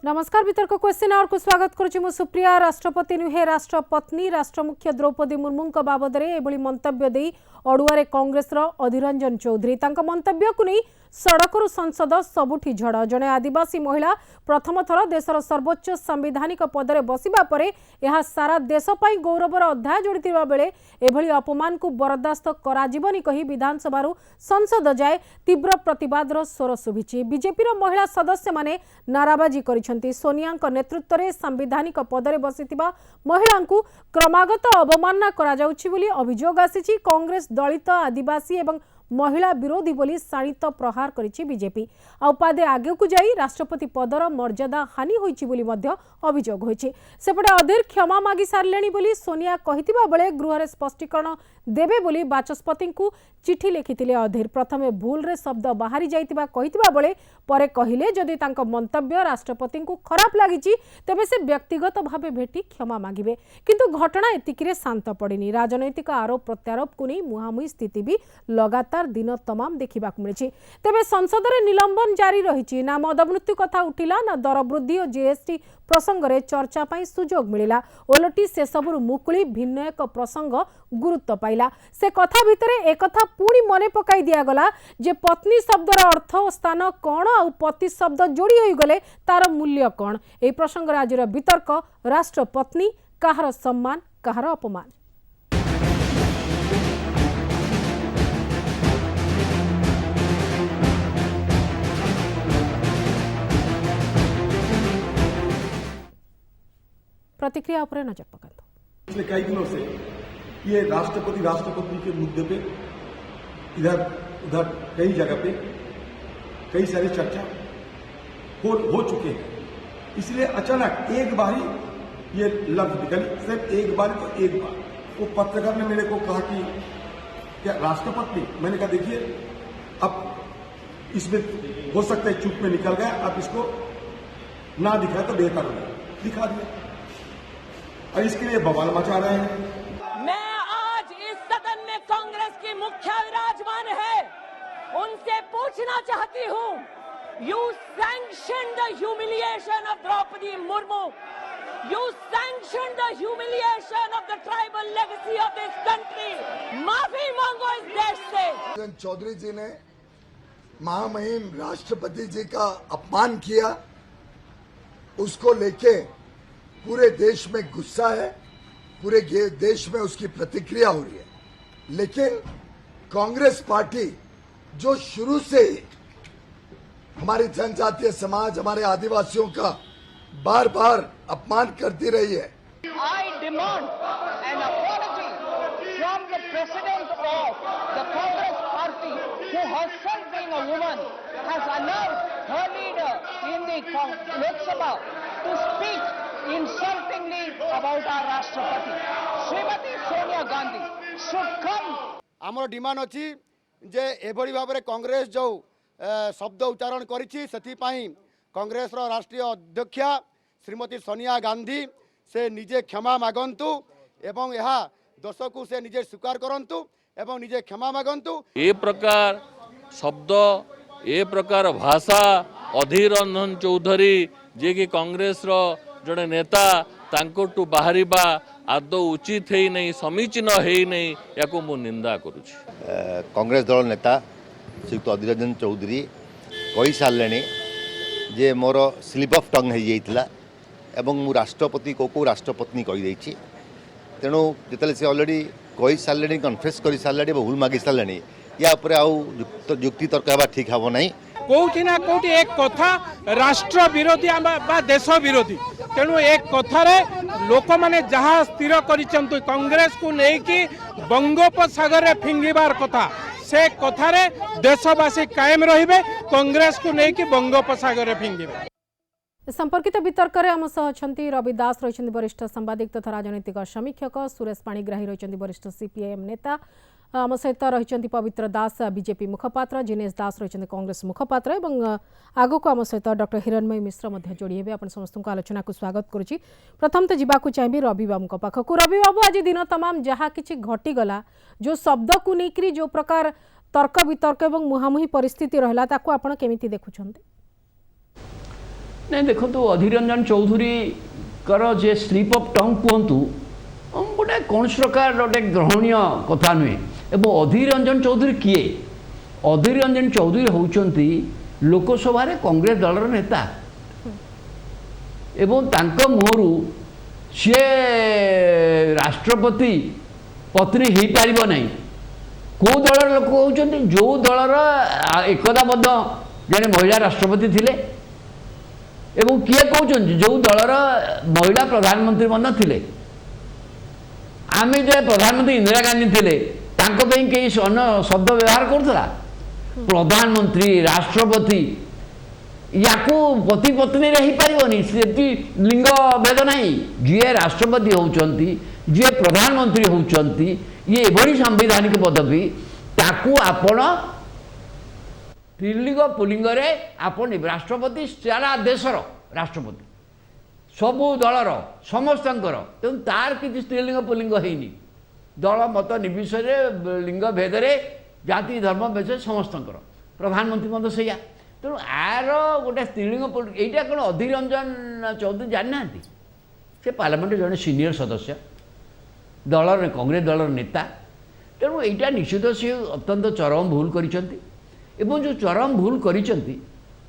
नमस्कार वितर्क question our को स्वागत करुछि मु सुप्रिया। राष्ट्रपति नुहे राष्ट्रपत्नी राष्ट्र मुख्य द्रौपदी मुर्मू बाबदरे एभली मंतव्य देई अड़ुआरे कांग्रेस अधीर रंजन चौधरी तांका मंतव्य को नहीं सड़करू संसद सबुठी झड़। जड़े आदिवासी महिला प्रथम थर देशर सर्वोच्च संवैधानिक पदरे बसिबा परे यह सारा देश पई गौरवर अध्याय जोड़िथिबा बेले एभली अपमान को बर्दाश्त कराजिबनी कही विधानसभा संसद जाए तीव्र प्रतिवादर स्वर शुभिछि। बीजेपी महिला सदस्य माने नाराबाजी करिसेंति। सोनिया नेतृत्व में संवैधानिक पदरे बसिथिबा महिला को क्रमागत अवमानना करा जाउछि बोली अभियोग आसीछि। कांग्रेस दलित आदिवासी एवं महिला विरोधी बोली शाणित प्रहार करिछि बीजेपी। आउपादे आगे को जाई राष्ट्रपति पदर मर्यादा हानि होइछि बोली मध्य अभियोग होइछि। सेपटे अधीर क्षमा मागी सारलेनी बोली सोनिया कहितिबा बेले गृह स्पष्टीकरण देबे बोली बाचस्पति को चिठी लिखिथिले अधीर। प्रथमे भूल रे शब्द बाहरी जाइतिबा कहितिबा बेले परे कहिले जदि तांको मंतव्य राष्ट्रपति को खराब लागिछि तेबे से व्यक्तिगत भावे भेटी क्षमा मागिबे। किंतु घटना एतिकिरे शांत पड़िनी। राजनैतिक आरोप प्रत्यारोप को नहीं मुहांमुही स्थिति भी लगातार दिन तमाम देखा मिली। तेबे संसद में निलंबन जारी रही ना मद मृत्यु कथा उठिला ना दर वृद्धि और जीएसटी प्रसंग में चर्चा पाई सुजोग मिला। ओलटी से सबुरु मुकुली भिन्न एक प्रसंग गुरुत्व पाइला। से कथा भितरे एक कथा पुणी मने पकाई दियागला जे पत्नी शब्दर अर्थ और स्थान कौन आ पति शब्द जोड़ी हो गले तार मूल्य कौन। ए प्रसंग आज वितर्क राष्ट्रपत्नी काहर सम्मान काहर अपमान। प्रतिक्रिया पर नजर पकाते। पिछले कई दिनों से ये राष्ट्रपति के मुद्दे पे इधर उधर कई जगह पे कई सारी चर्चा हो चुके हैं। इसलिए अचानक एक बार ही ये लफ्ज निकली, सिर्फ एक बार तो एक बार। वो पत्रकार ने मेरे को कहा कि क्या राष्ट्रपति, मैंने कहा देखिए अब इसमें हो सकता है चुप में निकल गया, अब इसको ना दिखाया तो बेहतर होगा, दिखा दिया और इसके लिए बवाल मचा रहे हैं। मैं आज इस सदन में कांग्रेस की मुख्य विराजमान है, उनसे पूछना चाहती हूं, you sanction the humiliation of Draupadi Murmu, you sanction the humiliation of the tribal legacy of this country. माफी मांगो इस देश से। चौधरी जी ने महामहिम राष्ट्रपति जी का अपमान किया, उसको लेके पूरे देश में गुस्सा है, पूरे देश में उसकी प्रतिक्रिया हो रही है। लेकिन कांग्रेस पार्टी जो शुरू से ही हमारी जनजातीय समाज, हमारे आदिवासियों का बार बार अपमान करती रही है। I demand an apology from the president of the Congress party, who herself being a woman has allowed her leader in the Lok Sabha to speak insultingly about our Rashtrapati. Srimati Sonia Gandhi should come. आमर demand अच्छी जे एभली भाव में कांग्रेस जो शब्द उच्चारण करिछि सेथिपाई कांग्रेस राष्ट्रीय अध्यक्षा श्रीमती सोनिया गांधी से निजे क्षमा मागंतु एवं यह दोष को से निजे स्वीकार करंतु एवं निजे क्षमा मागंतु। ए प्रकार शब्द ए प्रकार भाषा अधीर रंजन चौधरी जे कि कांग्रेस रो जड़े नेता तांकोटू बाहरिबा आदौ उचित है नहीं, समीचीन है नहीं, याको मु निंदा करुछि। कांग्रेस दल नेता श्रीयुक्त अधीर रंजन चौधरी कही सारे जे मोर स्लिप ऑफ टंग हो जाइतिला एवं मु राष्ट्रपति को राष्ट्रपत्नी कही तेणु जिते से ऑलरेडी कही सारे कन्फेस कर सारे भूल मागी सारे या युक्ति तर्क हवा ठीक हम नहीं। कोठी ना कोठी एक कथा राष्ट्र विरोधी बा देश विरोधी, तेणु एक कथारे लोक माने जहाँ स्थिर करिसंतु कांग्रेस को लेकिन बंगोपसागर में फिंगिबार कथा, से कथारे देशवासी कायम रहिबे, कांग्रेस को लेकिन बंगोपसागर में फिंगिबे। संपर्कित वितर्क में आम सह रवि दास रही वरिष्ठ सांबादिक तथा राजनैतिक समीक्षक, सुरेश पाणिग्राही रही वरिष्ठ सीपीआईएम नेता, आम सहित रही पवित्र दास बीजेपी मुखपात्र, जिनेश दास रही कांग्रेस मुखपात्र और आगक आम सहित डॉक्टर हिरणमयी मिश्र जोड़ी हे। आपण समस्त आलोचना को स्वागत करुच्ची। प्रथम तो जावाक चाहिए रवि बाबू पाखक। रवि बाबू, आज दिन तमाम जहाँ कि घटीगला, जो शब्द को लेकर जो प्रकार तर्क वितर्क और मुहांमुही परिस्थिति रहा, आपड़ केमी देखुं? नहीं देखो अधीर रंजन चौधरी कर जे स्लीप ऑफ टंग कहतु गोटे कौन प्रकार गोटे ग्रहणीय कथा नुहे एवं अधीर रंजन चौधरी किए अधीर रंजन चौधरी होउचंती लोकसभा कांग्रेस दलर नेता एवं तांको मुहरु सी राष्ट्रपति पत्नी हो पार ना कौ दलर लोक होउचंती जो दलर एकताबद्ध जड़े महिला राष्ट्रपति थिले एवं किए कहते जो दलर महिला प्रधानमंत्री मन थिले आम जो प्रधानमंत्री इंदिरा गांधी थिले तांको पे कई अन्य शब्द व्यवहार करुला प्रधानमंत्री राष्ट्रपति या पति पत्नी रही पारनी से लिंग भेद ना जी राष्ट्रपति होती जी प्रधानमंत्री होती ये एभली सांविधानिक पदवी ताकू आपण त्रिलिंग पुलिंग आपण राष्ट्रपति सारा देशर राष्ट्रपति सबू दलर समस्तंकर तेणु तार किसी स्त्रीलिंग पुलिंग होनी दल मत निर्विशेष लिंग भेदरे जाति धर्म भेद समस्तंकर प्रधानमंत्री मत से तेणु आर गोटे स्त्रीलिंग यहीटा कौन अधीर रंजन चौधरी जाना से पार्लियामेंट जड़े सीनियर सदस्य दलर कांग्रेस दलर नेता तेणु यहीटा निश्चित सी अत्यंत चरम भूल करिसेंती एवं जो चरम भूल करिसेंती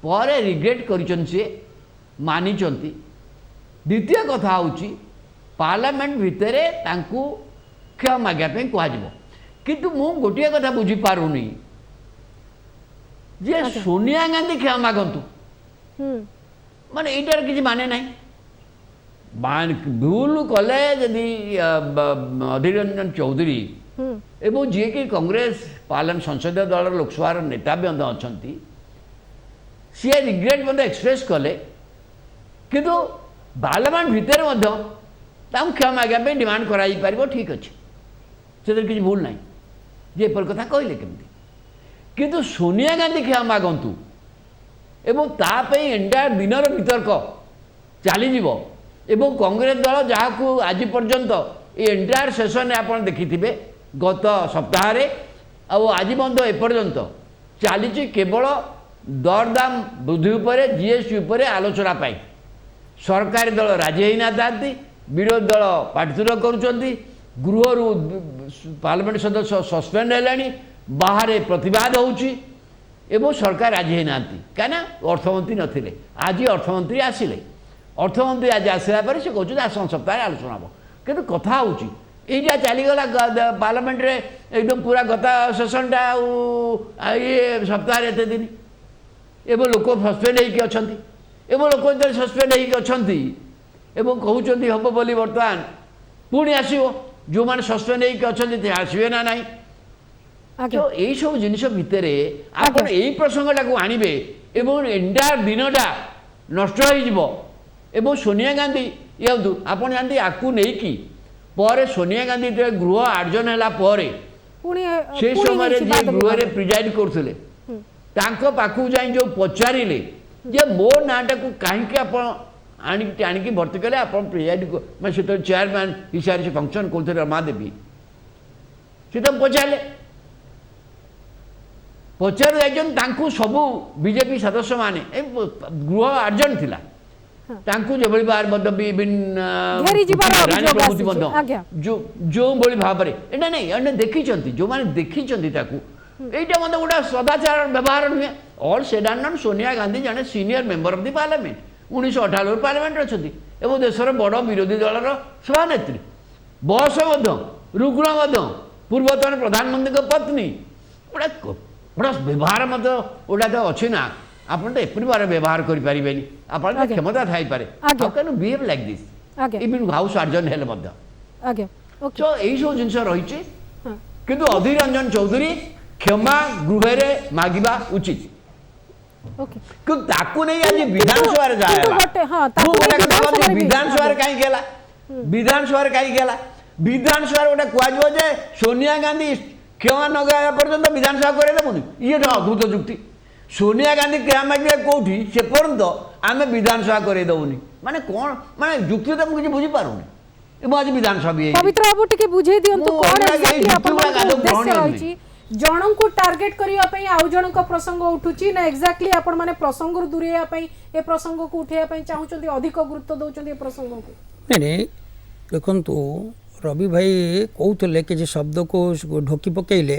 पर रिग्रेट करिसेंती से मानिचंती द्वितीय कथा होची पार्लियामेंट भितरे तांकू क्षमा मागे कह किंतु मु गोटे कथा बुझी पारुनी जे सोनिया गांधी क्षमा मागंतु माने एटार किसी माने नहीं भूल कले जदि अधीर रंजन चौधरी एवं जी कि कांग्रेस पार्लियामेंट संसदीय दल लोकसभा नेता भी अच्छा सी रिग्रेट मत एक्सप्रेस कले किंतु पार्लियामेंट भितर क्षमा मागे डिमांड कर ठीक अच्छे से किसी भूल ना जे एपर कथा कहले केमती किंतु सोनिया गांधी क्षमा मागंतु एवं तापई एंटायर दिनर वितर्क चलीज एवं कांग्रेस दल जहाँ आज पर्यंत ये एंटायर सेशन आप देखिथे गत सप्ताह आज बंद एपर्यंत चली केवल दरदाम वृद्धि उपर जीएसटी उपर आलोचना पाई सरकारी दल राजी होना था विरोधी दल पाटितुर करुँच गृह पार्लियामेंट सदस्य सस्पेंड है बाहर प्रतिवाद होउची एवं सरकार राजी होना कहीं अर्थमंत्री नथिले आज अर्थमंत्री आसिले अर्थमंत्री आज आसला पर से कहते आसन सप्ताह आलोचना हम किंतु कथा होची यहीटा चलीगला पार्लियामेंट रे एकदम पूरा गता सेसनटा ये सप्ताह एत दिन एवं लोक सस्पेंड होगी अच्छा एवं लोक जो सस्पेंड होगी एवं कहते हम बोली बर्तमान पुणी आसो जो मैंने सस्पेंड होगी अच्छा आसवे ना ना तो यही सब जिनिस भितर आप प्रसंगटा को आणवे एवं एंटायर दिनटा नष्ट हो सोनिया गांधी ये आप जानते आपको नहीं पर सोनिया गांधी जो गृह आर्जन है से समय गृह प्रिजाइड करते पाखु जाए जो पचारे जे मो नाटा को कहीं आणिकी भर्ती कले आप प्रिजाइड मैं से चेयरमैन हिसाब से फंक्शन करते रमादेवी से तो पचारे पचार सबू बीजेपी सदस्य माने गृह आर्जन थिला जो बार जो भाव में नहीं देखी जो मैंने देखी यहाँ मतलब गोटे सदाचार व्यवहार नुहे ऑल सेडान सोनिया गांधी जड़े senior member of the parliament 1998 parliament अच्छा देशर बड़ विरोधी दलर सभानेत्री बयस रुग्ण पूर्वतन प्रधानमंत्री पत्नी गोटे गोटे व्यवहार मत गोटा तो अच्छी ना आप एपरी बार व्यवहार करें आप क्षमता थाई पारे how can you behave like this even house आर्जन हेले तो यही सब जिन रही किंतु अधीर रंजन चौधरी क्षमा गृह मागिबा उचित ताकू नहीं आज विधानसभा विधानसभा कहीं विधानसभा कहीं विधानसभा गोटे कह सोनिया गांधी क्षमा न गया पर्यंत विधानसभा करेदेबुनि ये अद्भुत जुक्ति सोनिया गांधी क्षमा मागे कौटी से पर्यंत आम विधानसभा करेदेबुनि माने कौन माने जुक्ति तो मुझे बुझी पारुनी आज विधानसभा पवित्र बाबू टिके बुझे दियंतु कोन एक्जेक्टली आपन उद्देश्य रहिछि जन को टार्गेट करने आउ जन प्रसंग उठुची ना एक्जाक्टली आपण माने प्रसंग रु दूरिया ए प्रसंग को उठाइया चाहूँ अधिक गुरुत्व दौरान ए प्रसंग को नहीं देखु रवि भाई कहते कि शब्द को ढोकी पकईले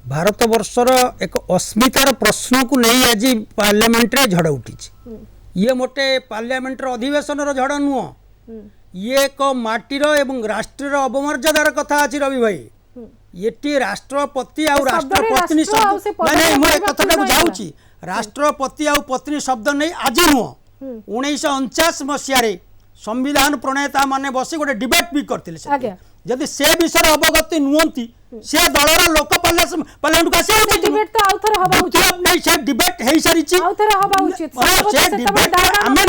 भारत वर्षर एक अस्मितार प्रश्न को नहीं आज पार्लियामेंट रे झड़ उठी ये मोटे पार्लियामेंट अधिवेशन झड़ नुह ये एक माटीर एवं राष्ट्र अवमर्यादार कथा अच्छी रवि भाई ये राष्ट्रपति आ राष्ट्रपत्नी शब्द नहीं मैं कथा बुझाऊँ राष्ट्रपति आ पत्नी शब्द नहीं आज नुह 1949 मसीह संविधान प्रणेता माने बसी गोटे डिबेट भी करते जदि से विषय अवगति नुहति से दलर लोक पार्लियामेंट को आसे डिबेट तो आउ थरे हबा उचित नहीं से डिबेट हेई सारिछि आउ थरे हबा उचित से डिबेट आमे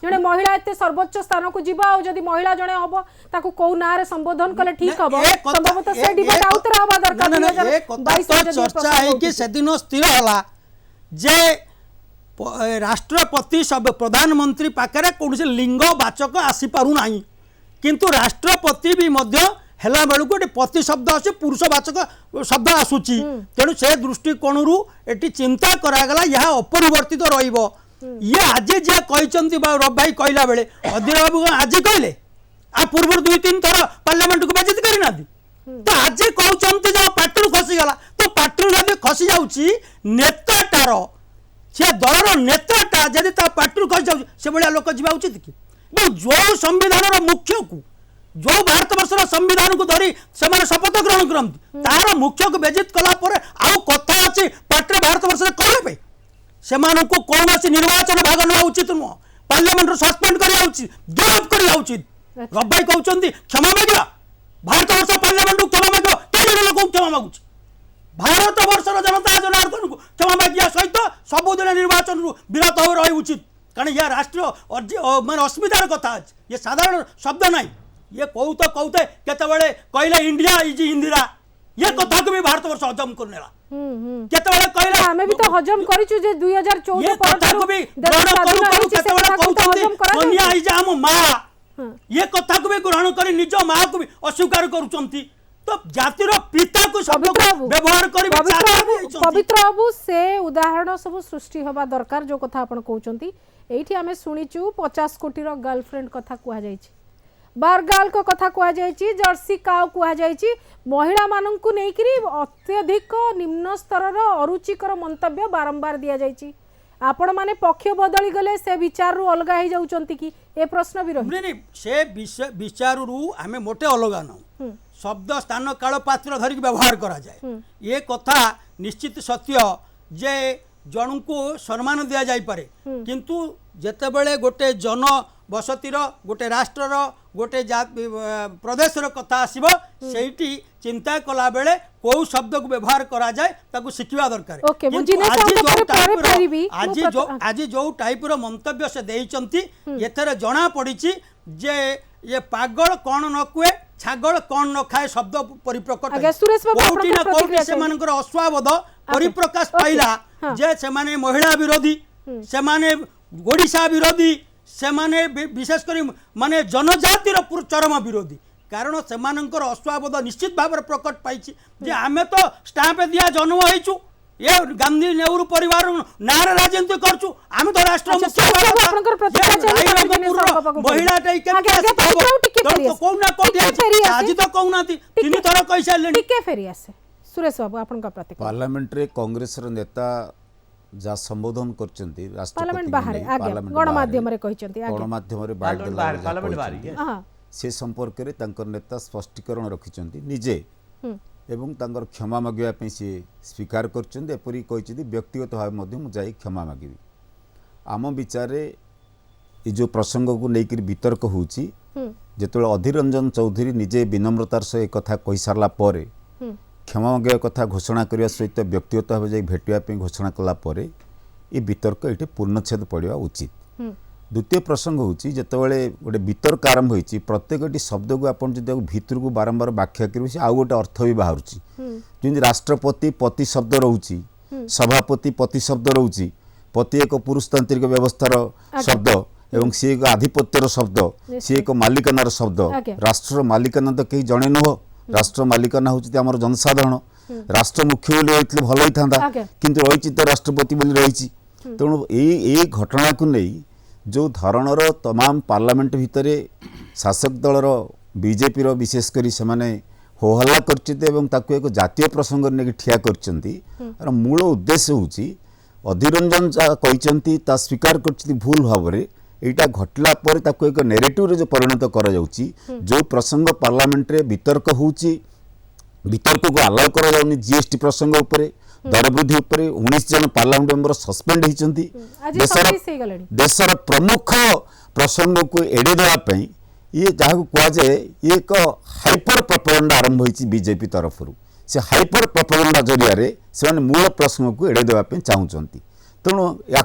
जने महिला एते सर्वोच्च स्थान को जीवा और जदि महिला जने हबो ताको को नारे संबोधन कले ठीक हबो संभवतः से डिबेट आउ थरे हबा दरकार एक कथा तो चर्चा है कि से दिन स्थिर होला जे राष्ट्रपति सब प्रधानमंत्री पाखरे कौन लिंगवाचक आसीपारू ना किंतु राष्ट्रपति भी मध्य हेला बेलू गोटे पति शब्द आस पुरुषवाचक शब्द आसूची तेणु से दृष्टिकोण एटी चिंता करागला यह अपरिवर्तित रहिबो ये आज जे कहचंती रवि भाई कहला बेले अधीर बाबू आज कहले आ पूर्व 2-3 थर पार्लियामेंट को बेइज्जत करिना तो आज कहचंती जो पाटरू खसी गला तो पाटरू जब खसी जाउची नेताटार से दलर नेताटा जदि पार्टी खसी जाऊँ से भाया लोक जा उचित कि जो संविधान मुख्य को जो भारत वर्षर संविधान को धरी से शपथ ग्रहण करती तार मुख्य को बेजित कलापर आउ कथा अच्छी पार्टी भारत वर्ष कहे से कौन निर्वाचन भाग ना उचित नुह पार्लियामेंट सस्पेंड करा उचित गिरफ करा उचित रवि भाई कहते क्षमा मांगा भारत वर्ष पार्लियामेंट क्षमा मांग कई लोक क्षमा मांगुच भारत वर्षर जनता जनार्दन को क्षमा मागिया सहित सबुदिन निर्वाचन विरत हो रही उचित कारण यह राष्ट्रीय मान अस्मितार कथा ये साधारण शब्द ना ये कहते केतबेले कहले इंडिया इज इंदिरा ये कथा को भी भारत वर्ष हजम करनेला केतबेले कहले हमें भी तो हजम करिछु जे 2014 ये कथा को भी ग्रहण करू केतबेले कहउछंती सोनिया इज हम मां ये कथा को भी ग्रहण करी निज मां को भी अस्वीकार करूछंती तो जातिर पिता को शब्द व्यवहार करी पवित्र बाबू से उदाहरण सब सृष्टि होबा दरकार जो कथा आपण कहउछंती एठी हमें सुनिचु 50 कोटी रो गर्लफ्रेंड कथा कुआ जायछि बारगाल को कथा कुआ जायछि जर्सी काउ कुआ जायछि महिला माननकु नेकिरी अत्यधिक निम्न स्तर रो अरुचिकर मंतव्य बारंबार दिया जायछि आपण माने पक्ष बदली गले से विचार रु अलगा ही जाउचंती कि ए प्रश्न भी रही नहीं से विचार रु हमें मोटे अलगा न शब्द स्थान काल पात्र धरिक व्यवहार करा जाए ये कथा निश्चित सत्य जे जन को सम्मान दिया जाई पारे किंतु जेतेबेले गोटे जन बसतिर गोटे राष्ट्रर गोटे प्रदेशर कथा आसीबो सेठी चिंता कला बेले को शब्द को व्यवहार करा जाए ताकू शिखिबा दरकार आज जो टाइप रो मंतव्य से देइचंती एथरे जणा पड़िची जे ये पागल कौन न कुए छागल कौन न खाए शब्द परिप्रकट कोठी ना कोठी से मानकर अस्वाबोध परिप्रकाश पाइला जे से माने महिला विरोधी से माने ओडिशा विरोधी से माने विशेष करी माने जनजातिर चरम विरोधी कारण से मानकर अस्वाबोध निश्चित भाव प्रकट पाई जे आमे तो स्टाम्प दिया जन्म होइछु ये गांधी नेहरू परिवार नारे राजनीति करछु आमे तो राष्ट्र महिला कोना कोठी आज तो कहउनाती तीन थर कहि सारले टिके फेरी आसे सुरेश बाबू आपन का प्रतिक्रिया पार्लियामेंट रे कांग्रेस रो नेता जा संबोधन करचंती पार्लियामेंट बाहर आगे गणमाध्यम रे कहिचंती आगे गणमाध्यम रे पार्लियामेंट बाहर से संपर्क रे तांकर नेता स्पष्टीकरण रखिचंती निजे एवं तांकर क्षमा मागिया पे से स्वीकार करचंती एपरी कहिचंती व्यक्तिगत भाव मध्ये मु जाई क्षमा मागिबी आम विचार रे ए जो प्रसंग को लेकर वितर्क होउची जेतोले अधीर रंजन चौधरी निजे विनम्रतार से एक कथा कहि सारला परे क्षमा मागिया कथा घोषणा करने सहित व्यक्तिगत भाव जाई भेटिया पे घोषणा कला परे ये वितर्क ये पूर्णच्छेद पड़ा उचित द्वितीय प्रसंग होची जेतेबेले गोटे वितर्क आरंभ होईची प्रत्येकटी शब्द को आपण जदि भितर को बारंबार व्याख्या करिवे से आउ गोटे अर्थ भी बाहरुची जेंति राष्ट्रपति पति शब्द रहउची सभापति पति शब्द रहउची पति एक पुरुषतांत्रिक व्यवस्थार शब्द एवं सी एक आधिपत्यर शब्द सी एक मालिकानार शब्द राष्ट्र मालिकाना तो कहीं जणे नुह राष्ट्र मालिकाना होची हमर जनसाधारण राष्ट्र मुख्य बोली रही भल ही था आगे। किंतु रही तो राष्ट्रपति बोली रही तेणु यही घटना को नहीं जो धरणर तमाम पार्लियामेंट भितर शासक दलर बीजेपी विशेषकर से होहल्ला कर एक जातीय प्रसंग नहीं ठिया कर मूल उद्देश्य हूँ अधीर रंजन कहते स्वीकार कर भूल भाव में यहाँ घटला पर ताको एक नेरेटिव जो परिणत करा जाउची जो प्रसंग पार्लियामेंट रे वितर्क होउची वितर्क को अलाउ करा जाउनी जीएसटी प्रसंग उपरे दर वृद्धि उपरे 19 जन पार्लियामेंट मेंबर सस्पेंड होइचंती देशर प्रमुख प्रसंग को एड़े देवा पई ये जहाँ कह जाए ये एक हाइपर प्रोपेगेंडा आरंभ होइची बीजेपी तरफ से हाइपर प्रोपेगेंडा जरिया से मूल प्रसंग को एड़े देवा पई चाहुचंती तेणु या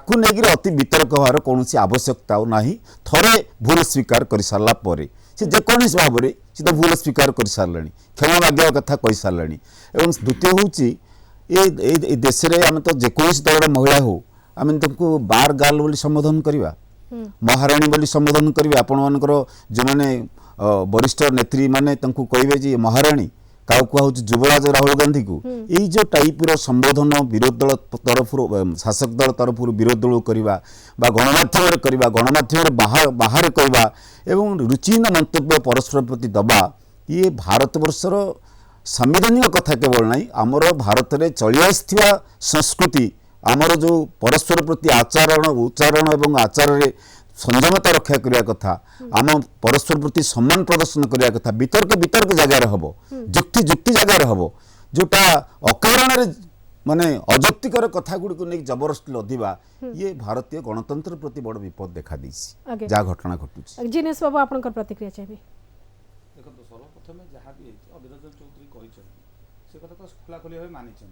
अति वितर्क हमार कौन आवश्यकता ना थरे भूल स्वीकार कर सारा पर से जेकोसी भाव में सी तो भूल स्वीकार कर सारे क्षमा मांगा कथा कही सारे और द्वितीय हूँ देश में आम तो जेकोसी दल महिला हो आम तुमको बार गार्ल बोली संबोधन करवा महाराणी बोली संबोधन करेंगे आपण मानकर जो मैंने वरिष्ठ नेत्री माने कहे जे महाराणी क्या कह युवराज राहुल गांधी को यही जो टाइप संबोधन विरोध दल तरफ शासक दल तरफ विरोध दल करवा गणमाध्यम करवा गणमाध्यम बाहर कहवा एवं रुचिहीन मंतव्य परस्पर प्रति दबा ये भारत वर्षर संवैधानिक कथा केवल नहीं आमर भारत में चली आसथिबा संस्कृति आमर जो परस्पर प्रति आचरण उच्चारण एवं आचार संयमता रक्षा करने कथा आम परस्पर प्रति सम्मान प्रदर्शन करने कथा वितर्क वितर्क जगार हम जुक्ति जुक्ति जगार हम जोटा अकारण माने अजुक्तिकर कथा गुड़ी को नहीं जबरदस्ती लदिबा ये भारतीय गणतंत्र प्रति बड़ विपद देखा देछि जा घटना घटुछि जिनेश बाबू आपनकर प्रतिक्रिया चाहिए देखो सर्वप्रथम जहाँ भी अधीर चौधरी कहते से कथा तो खुला खुली भाव मानी से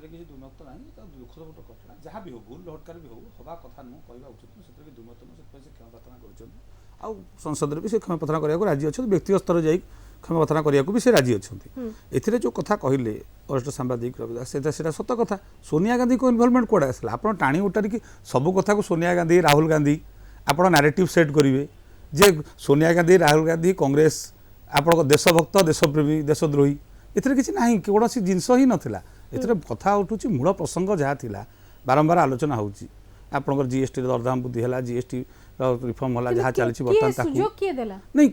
किसी दुमत ना दुखद गोटे घटना जहाँ भी हो भूल हटकार भी हो हवा कथा नुह कहवा उचित से दुमत नुह से क्षमा प्रार्थना कर संसद भी से क्षमा प्रार्थना करने राजी अच्छा व्यक्तिगत स्तर जा क्षमा प्रार्थना करने भी से राजी अच्छा ए जो कथा कहले वरिष्ठ सांबादिक रविदास से सत कथा सोनिया गांधी को इनवल्वमेंट कौड़ा आसला आप टाणी उटारिकी सब कथा को सोनिया गांधी राहुल गांधी आप नारेटिव सेट करेंगे जे सोनिया गांधी राहुल गांधी कांग्रेस आप देशभक्त देशप्रेमी देशद्रोही एथिरे किसी ना कौन जिनस ही नाला एथिरे कथा उठुची मूल प्रसंग जहाँ थिला बारंबार आलोचना होउची आपनकर जीएसटी दरदाम वृद्धि है जीएसटी रिफॉर्म होला जहाँ चली बर्तमान नहीं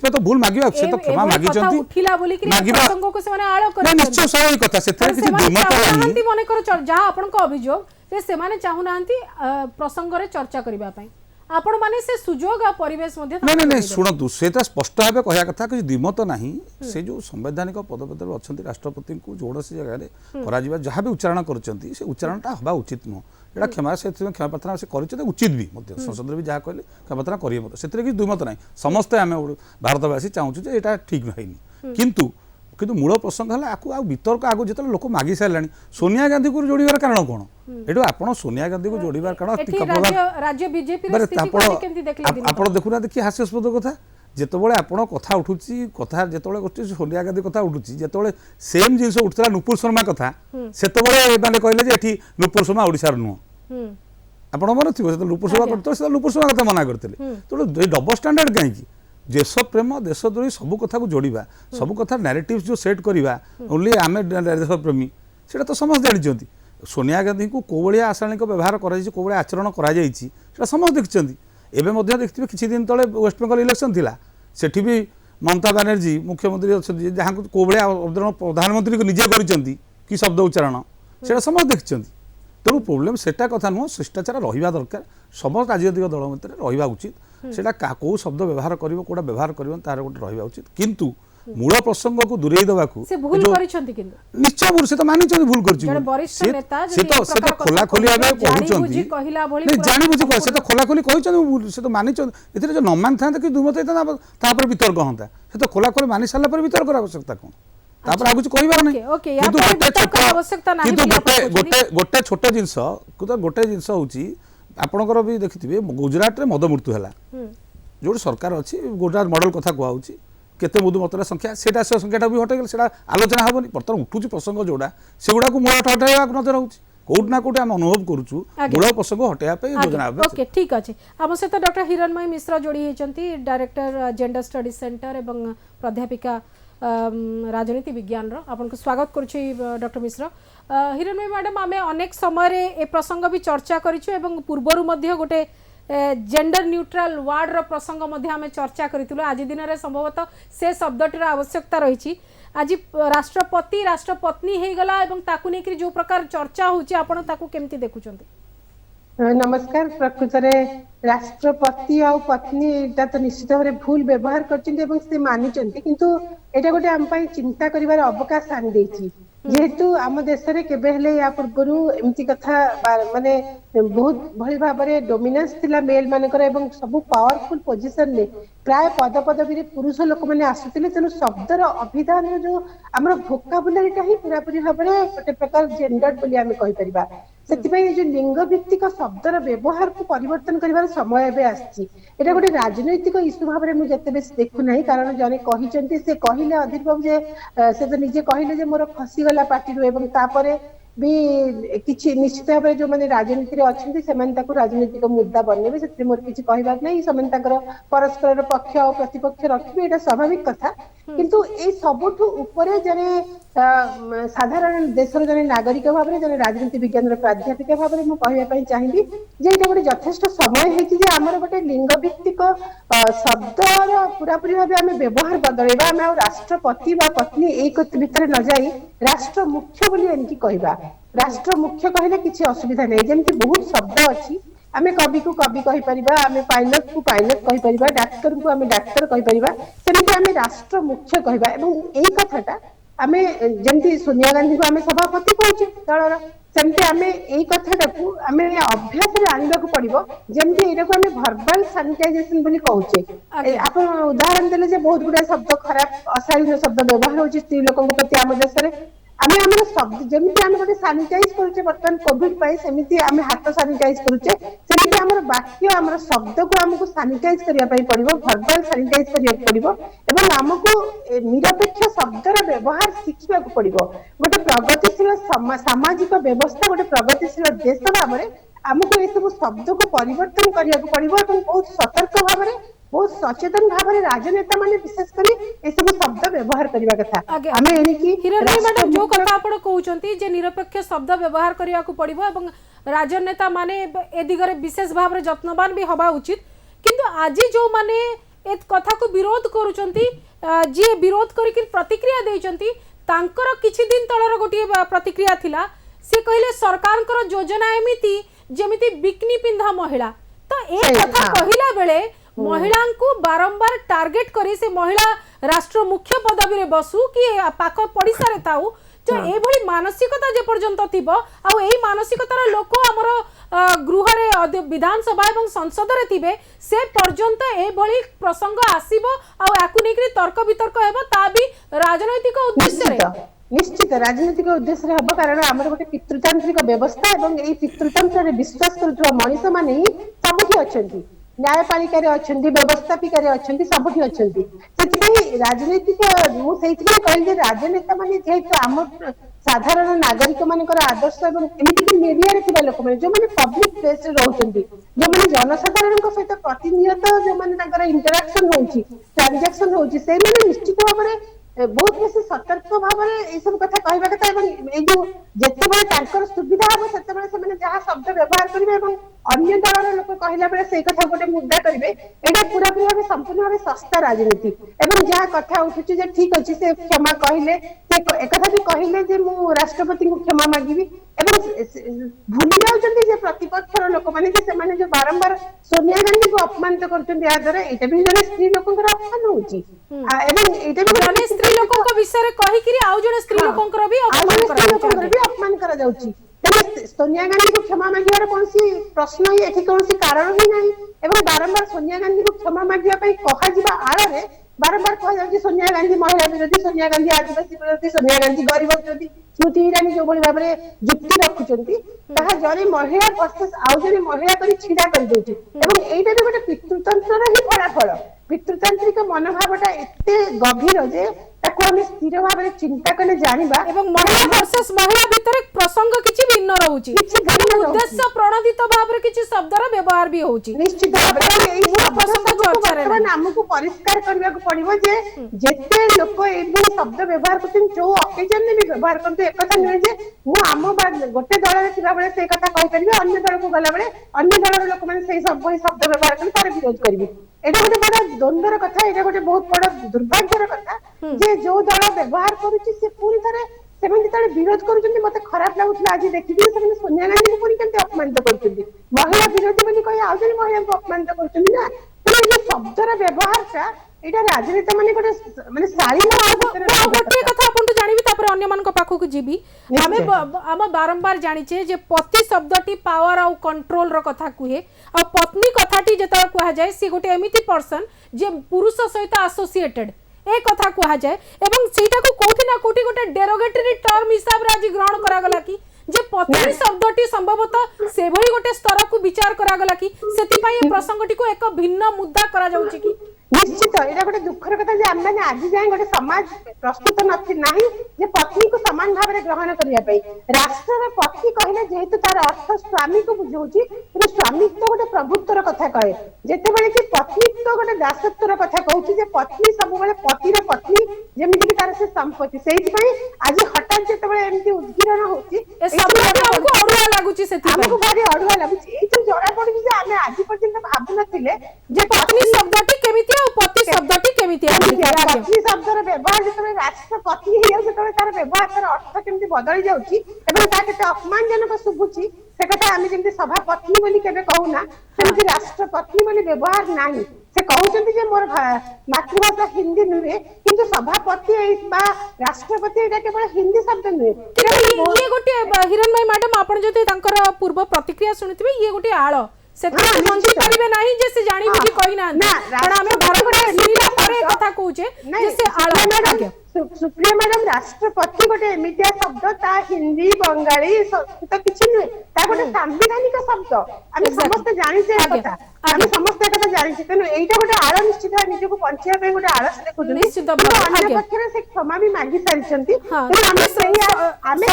तो भूल मागिबा से तो क्षमा मागी निश्चय स्वाभाविक कथा से मने कर जहाँ आपन अभियोग से माने चाहू नांती प्रसंग रे चर्चा करबा पई आपण माने से सुजोग आ परिवेश मध्ये नहीं नहीं शुणु से स्पष्ट भाव कहया कथा कि द्विमत नहीं से जो संवैधानिक पदपद अच्छा राष्ट्रपति को जोड़ से जगह जहाँ भी उच्चारण कर उच्चारणटा हवा उचित नुह यहाँ क्षमा से क्षमा प्रार्थना से कर उचित भी संसद भी जहाँ कहले क्षमा प्रार्थना करेंगे से किसी द्विमत ना समस्ते आम भारतवासी चाहूँ यहाँ ठीक नहीं किंतु मूल प्रसंग है आ वितर्क आगे जो लोक मागी सारे सोनिया गांधी को जोड़ार कारण कौन ये आप सोनिया गांधी को जोड़ार कारण आप देखुना देखिए हास्यास्पद कथा जितेबाला आप कथा उठुची कथा जो सोनिया गांधी कथा उठुची जो सेम जिन उठा नुपुर शर्मा कथा से मैंने कहले ये नुपुर शर्मा ओडिशार नुह आप मन थी नुपुर शर्मा करते नुपुर शर्मा कथा मना करते तो डबल स्टैंडर्ड कहीं देश प्रेम देशद्रोही सब कथा को जोड़ा सब कथा नैरेटिव्स जो सेट करवा ओनली आम देशप्रेमी से तो समस्त जानते सोनिया गांधी को कौ भाया आशाणिक व्यवहार कर आचरण कर समस्त देखते एवं देखते किसी दिन तले वेस्ट बेंगल इलेक्शन थिला सेठी भी ममता बनर्जी मुख्यमंत्री अच्छा जहाँ कौ भाया प्रधानमंत्री को निजे कर शब्द उच्चारण से समस्त देखते तेणु प्रोब्लेम सेटा कथा नुह शिष्टाचार रहा दरकार समस्त राजनीतिक दल मध्य रहा उचित सेटा कौ शब्द व्यवहार करिवो कोडा व्यवहार करिवो तार गोटे रहा उचित किंतु मूल प्रसंग को दूरेई देबाकू निश्चय भूल से तो मानि भूल कर से तो खोला खोली भाव कहउछंती जानि बुझी कह से तो खोला खोली कहउछंती से तो मानि एथिरे जो न मान था कि दुमत था तापर वितर्क होता से तो खोला खोली मानि साला पर वितर्क आवश्यकता कोन तापर आगु कहबार नहीं गोटे छोट जिनस गोटे जिनस होची आपणकर भी देखिए गुजरात रे मद मृत्यु है जो सरकार अच्छी गुजरात मॉडल कथा कहूँ केते मधुमतर संख्या सेटा से संख्याटा भी हटेगले सेटा आलोचना हेनी बर्तमान उठुची प्रसंग जोड़ा सेगुड़ा को मूल हटाइबा नजर होउची कोउट ना कोउट हम अनुभव करूछु मूल प्रसंग हटाइबा पे योजना ओके ठीक अछि हम सहित डॉक्टर हिरणमयी मिश्र जोड़ी हेचंती डायरेक्टर जेंडर स्टडी सेंटर एवं प्राध्यापिका राजनीति विज्ञान आपन को स्वागत करुछि डॉक्टर मिश्र। हिरणमयी मैडम आमे अनेक समय ए प्रसंग भी चर्चा करिछु एवं पूर्वरु मध्य गोटे जेंडर न्यूट्रल वार्ड रो प्रसंग मध्य आमे चर्चा करितुलो। आज दिन रे संभवतः से शब्दटीर आवश्यकता रही। आज राष्ट्रपति राष्ट्रपत्नी हे गला एवं ताकु नै कि जो प्रकार चर्चा होछि आपण ताकु केमति देखुचंती? नमस्कार। प्रकृत में राष्ट्रपति आ पत्नी एटा तो निश्चित भाव भूल व्यवहार कर मानी किंतु एटा गोटे आम चिंता करिवार अवकाश आनी देछि। जेहेतु आम देश में केबे या पूर्व एमती कथा माने बहुत भली भाव में डोमिनेंस थिला मेल मानकर एवं सब पावरफुल पोजिशन में प्राय पद पदवी पुरुष लोक मैंने आसुतिले। तेणु शब्दर अभिधान जो आम भोकाबुलारीटा ही पूरापूरी भाव में गोटे प्रकार जेंडर बोली आम कहीपर। से जो लिंग भित्तिक शब्दर व्यवहार को परिवर्तन कर समय एवं आसी गोटे राजनैतिक इश्यू भाव में मुझे देखुना कारण जने कहते से कहले अधीर बाबू से तो निजे कहले मोर खसीगला पार्टी भी किसी निश्चित भाव में जो मैंने राजनीति में अच्छा से राजनीतिक मुद्दा बनने से मोर किसी कहबार नहीं से परस्पर पक्ष और प्रतिपक्ष रखिए ये स्वाभाविक कथा। किंतु ये सबुठु ऊपर जने साधारण देशर जने नागरिक भाव में जने राजनीति विज्ञान प्राध्यापिका भाव में मुझे चाहिए जे ये गोटे यथेष्ट समय है आमर गोटे लिंग भित्तिक शब्दर पूरापूरी भाव में व्यवहार बदलवा आम राष्ट्रपति व पत्नी एक भितर न जाई राष्ट्र मुख्य बोली एमकी कहबा। राष्ट्र मुख्य कहले किसी असुविधा नहीं। जमती बहुत शब्द अच्छी आम कवि को कवि कहीपर, आम पायलट को पायलट कहीपर, डाक्तर को आम डाक्तर कहीपर, सेमती आम राष्ट्र मुख्य कहबा। यही कथाटा आम जमती सोनिया गांधी को आम सभापति कहचे दलर सेमती आम यही कथाटा को आम अभ्यास आने पड़ो जमती यहाँ को आम भर्बाल सानिटाइजेशन बोली कहचे। आप उदाहरण देले बहुत गुड़ा शब्द खराब अशालीन शब्द व्यवहार होची स्त्री लोकों प्रति आम देश में आम आम शब्द जमी आम गोटे सानिटाइज करुचे बर्तमान कोविड पाई सेमती आम हाथ सानिटाइज करुचे सेमती आम वाक्य आम शब्द को आमको सानिटाइज करने पड़ो भर्बाल सानिटाइज करने पड़ो एवं आमको निरपेक्ष शब्दर व्यवहार शिखा पड़ो। गोटे प्रगतिशील सामाजिक व्यवस्था गोटे प्रगतिशील देश भाव में आमको ये सब शब्द को परिवर्तन करने पड़ो और बहुत सतर्क भाव में बहुत सचेतन भाव में राजनेता माने विशेषकर ये सब शब्द व्यवहार करने कथा। आमे एनिकी हिरणमयी मैडम जो कथा आपण कहउचंती जे निरपेक्ष शब्द व्यवहार करिया को पड़िबो एवं राजनेता माने ए दिगरे विशेष भाव में यत्नवान भी हवा उचित। किंतु आज जो माने ए कथा को विरोध करूचंती जे विरोध करिक प्रतिक्रिया देइचंती तांकर किछि दिन तळर गोटी प्रतिक्रिया थिला से कहले सरकारकर योजना एमिति जेमिति बिकनी पिंधा महिला तो ए कथा कहिला बेले महिला को बारंबार टार्गेट करी से महिला राष्ट्र मुख्य पदवी रे बसु कि पाख पड़िसा रे ताऊ जो ए भली मानसिकता जे पर्यंत थिबो आ एही मानसिकतार लोक हमर गृह रे विधानसभा एवं संसद रे थिबे से पर्यंत ए भली प्रसंग आसीबो आ याकु नेकरी तर्क वितर्क हेबो ता भी राजनैतिक उद्देश्य रे निश्चित राजनीतिक उद्देश्य हम कारण आम गोटे पितृतांत्रिक व्यवस्था और यही पितृतंत्र में विश्वास करुवा मनीष मैंने ही सबुठी अच्छा न्यायपालिका अच्छा व्यवस्थापिका अच्छा सबुठी अच्छा से राजनीतिक मुझे कहली राजनेता मान जेहेतु आम साधारण नागरिक मानकर आदर्श और एमती मीडिया रे लोक मैंने जो मैंने पब्लिक प्लेस रोचंती जो मैंने जनसाधारण सहित प्रतिनियत जो मैंने इंटराक्शन होची ट्रांजैक्शन होची से मैंने निश्चित भाव में बहुत बेस सतर्क भाव में सब कथा कहवा कथा जो जिते सुविधा हम से जहाँ शब्द व्यवहार करेंगे अन्य दलर लोक कहला बेले से कथा गोटे मुद्दा करेंगे यहाँ पूरापूरी भाव संपूर्ण भाव सस्ता राजनीति एवं जहाँ कथा उठुची जे ठीक अच्छे से क्षमा कहले एक भी कहले मु राष्ट्रपति को क्षमा मागिबी भूली जाऊँ प्रतिपक्षर लोक मैंने जो बारंबार सोनिया गांधी को अपमानित कर भी जन स्त्री लोक अपमान होची स्त्री लोक विषय अपमान करा जाउची। सोनिया गांधी को क्षमा मांगिबार कौन प्रश्न ही एठी कौन कारण ही नहीं एवं बारंबार सोनिया गांधी को क्षमा मांगिबा पई कहा जिबा आड़े बारंबार कह जाउची सोनिया गांधी महिला विरोधी सोनिया गांधी आदिवासी विरोधी सोनिया गांधी गरीब विरोधी स्मृति ईरानी जो भाव में जुक्ति रखुचंती ताहा जने महिला वर्सेस आउ जने महिला करी छिडा कर देउची एवं एटा भी गोटे पितृतंत्र ही फलाफल ପିତୃତାନ୍ତ୍ରିକ ମନୋଭାବଟା ଏତେ ଗଭୀର ଯେ ତାକୁ ଆମେ ସ୍ଥିର ଭାବରେ ଚିନ୍ତା କଲେ ଜାଣିବା। ଏବଂ ମହିଳା versus ମହିଳା ଭିତରେ ପ୍ରସଙ୍ଗ କିଛି ଭିନ୍ନ ରହୁଛି, ଉଦ୍ଦେଶ୍ୟ ପ୍ରଣୋଦିତ ଭାବରେ କିଛି ଶବ୍ଦର ବ୍ୟବହାର ବି ହଉଛି। ନିଶ୍ଚିତ ଭାବରେ ଏଇ ପ୍ରସଙ୍ଗ ଚର୍ଚ୍ଚାରେ ଆମକୁ ପରିଷ୍କାର କରିବାକୁ ପଡିବ ଯେ ଯେତେ ଲୋକ ଏଇଭଳି ଶବ୍ଦ ବ୍ୟବହାର କରୁଛନ୍ତି, ଯୋଉ ଅକେଜନରେ ବି ବ୍ୟବହାର କରନ୍ତି, ଏକଥା ନୁହେଁ ଯେ ମୁଁ ଆମ ଗୋଟେ ଦଳରେ ଥିଲାବେଳେ ସେଇ କଥା କହିପାରିବି, ଅନ୍ୟ ଦଳକୁ ଗଲାବେଳେ ଅନ୍ୟ ଦଳର ଲୋକମାନେ ସେଇ ଶବ୍ଦ ବ୍ୟବହାର କରି ତାର ବିରୋଧ କରିବି। এটা ଗୋଟେ ବଡ ଦ୍ୱନ୍ଦ୍ୱର କଥା, ଏଇଟା ଗୋଟେ ବହୁତ ବଡ ଦୁର୍ଭାଗ୍ୟର କଥା ଯେ ଯୋଉ ଦଳ ବ୍ୟବହାର କରୁଛି ସେ ପୁଣି ଥରେ ସେମାନେ ଯେତେବେଳେ ବିରୋଧ କରୁଛନ୍ତି ମତେ ଖରାପ ଲାଗୁଥିଲା ଆଜି ଦେଖିକି ସେମାନେ ସୋନିଆ ଗାନ୍ଧୀଙ୍କୁ ପୁଣି କେମିତି ଅପମାନିତ କରୁଛନ୍ତି, ମହିଳା ବିରୋଧୀ ବୋଲି କହି ଆଉ ଜଣେ ମହିଳାଙ୍କୁ ଅପମାନିତ କରୁଛନ୍ତି ନା। ତେଣୁ ଏ ଶବ୍ଦର ବ୍ୟବହାରଟା ଏଇଟା ରାଜନେତା ମାନେ ଗୋଟେ ମାନେ ଶାଳୀନ ଗୋଟିଏ କଥା ଆପଣଠୁ ଜାଣିବି ତାପରେ ଅନ୍ୟମାନଙ୍କ ପାଖକୁ ଯିବି। ଆମେ ବାରମ୍ବାର ଜାଣିଛେ ଯେ ପତି ଶବ୍ଦଟି ପାୱାର ଆଉ କଣ୍ଟ୍ରୋଲ ର କଥା କୁହେ, ଆଉ ପତ୍ନୀ କଥାଟି ଯେତେବେଳେ କୁହାଯାଏ ସି ଗୋଟେ ଏମିତି पर्सन जे पुरुष सहित एसोसिएटेड ए कथा कहा जाए एवं सेटा को कोठी ना कोठी गोटे डेरोगेटरी टर्म हिसाब रे आज ग्रहण करा गला कि जे पत्नी शब्दटी संभवतः से भई गोटे स्तर को विचार करा गला कि सेति पई प्रसंगटी को एक भिन्न मुद्दा करा जाउची कि निश्चित एटा गोटे दुखर कथा जे आमे आज जाय गोटे समाज प्रस्तुत नथि नाही जे पत्नी को समान भाव रे ग्रहण करिया पई। राष्ट्र रे पत्नी कहले जेहेतु तार अर्थ स्वामी को बुझौची, तो स्वामित्व गोटे प्रभुत्वर कथा कहे, जेते बेले कि पत्नीत्व गोटे दासत्वर कथा कहूची जे पत्नी सब बेले पति रे पत्नी जेमिति कि तार से संपत्ति। सेहि पई आज हठात जेते बेले एमती उद्गिरण होची ए सब हमको अडुआ लागुची, सेति हमको भारी अडुआ लागुची। एई तो जरा पड़ी जे आमे आज पर्यंत भाबु नथिले जे पत्नी शब्दटी केमिति और पति शब्दटी केमिति पत्नी शब्दर व्यवहार जेते राष्ट्र पत्नी हे जेते तार व्यवहार तार अर्थ केमिति बदली जाउची एबे ता केते अपमानजनक सुबुची से कथा आमे जेमिति सभा पत्नी बोली केबे कहूना सेमिति राष्ट्र पत्नी बोली व्यवहार नाही। से कहउचंती जे मोर मातृभाषा हिंदी नुहे किंतु सभापति बा राष्ट्रपति एटा केवल हिंदी शब्द नुहे। ये गोटे हिरणमयी मैडम आपण जते तांकर पूर्व प्रतिक्रिया सुनिथिबे ये गोटे आळ सेति मंत्री परिबे नाही जे से जानि बुझी कहि ना पण हमें भारत सुनिला परे कथा कहूचे जे से आळ सुप्रिया मैडम राष्ट्रपति गोटे एमितिया शब्द ता हिंदी बंगाली संस्कृत किछि नुहे ता गोटे संवैधानिक शब्द आमे समस्त जानि छे कथा आमे समस्त कथा जानि छे तेनु एइटा गोटे आळ निश्चित निजको पंचिया पे गोटे आळ से देखु निश्चित अन्य पक्षरे से क्षमा भी मागी सारिचंती। तेनु आमे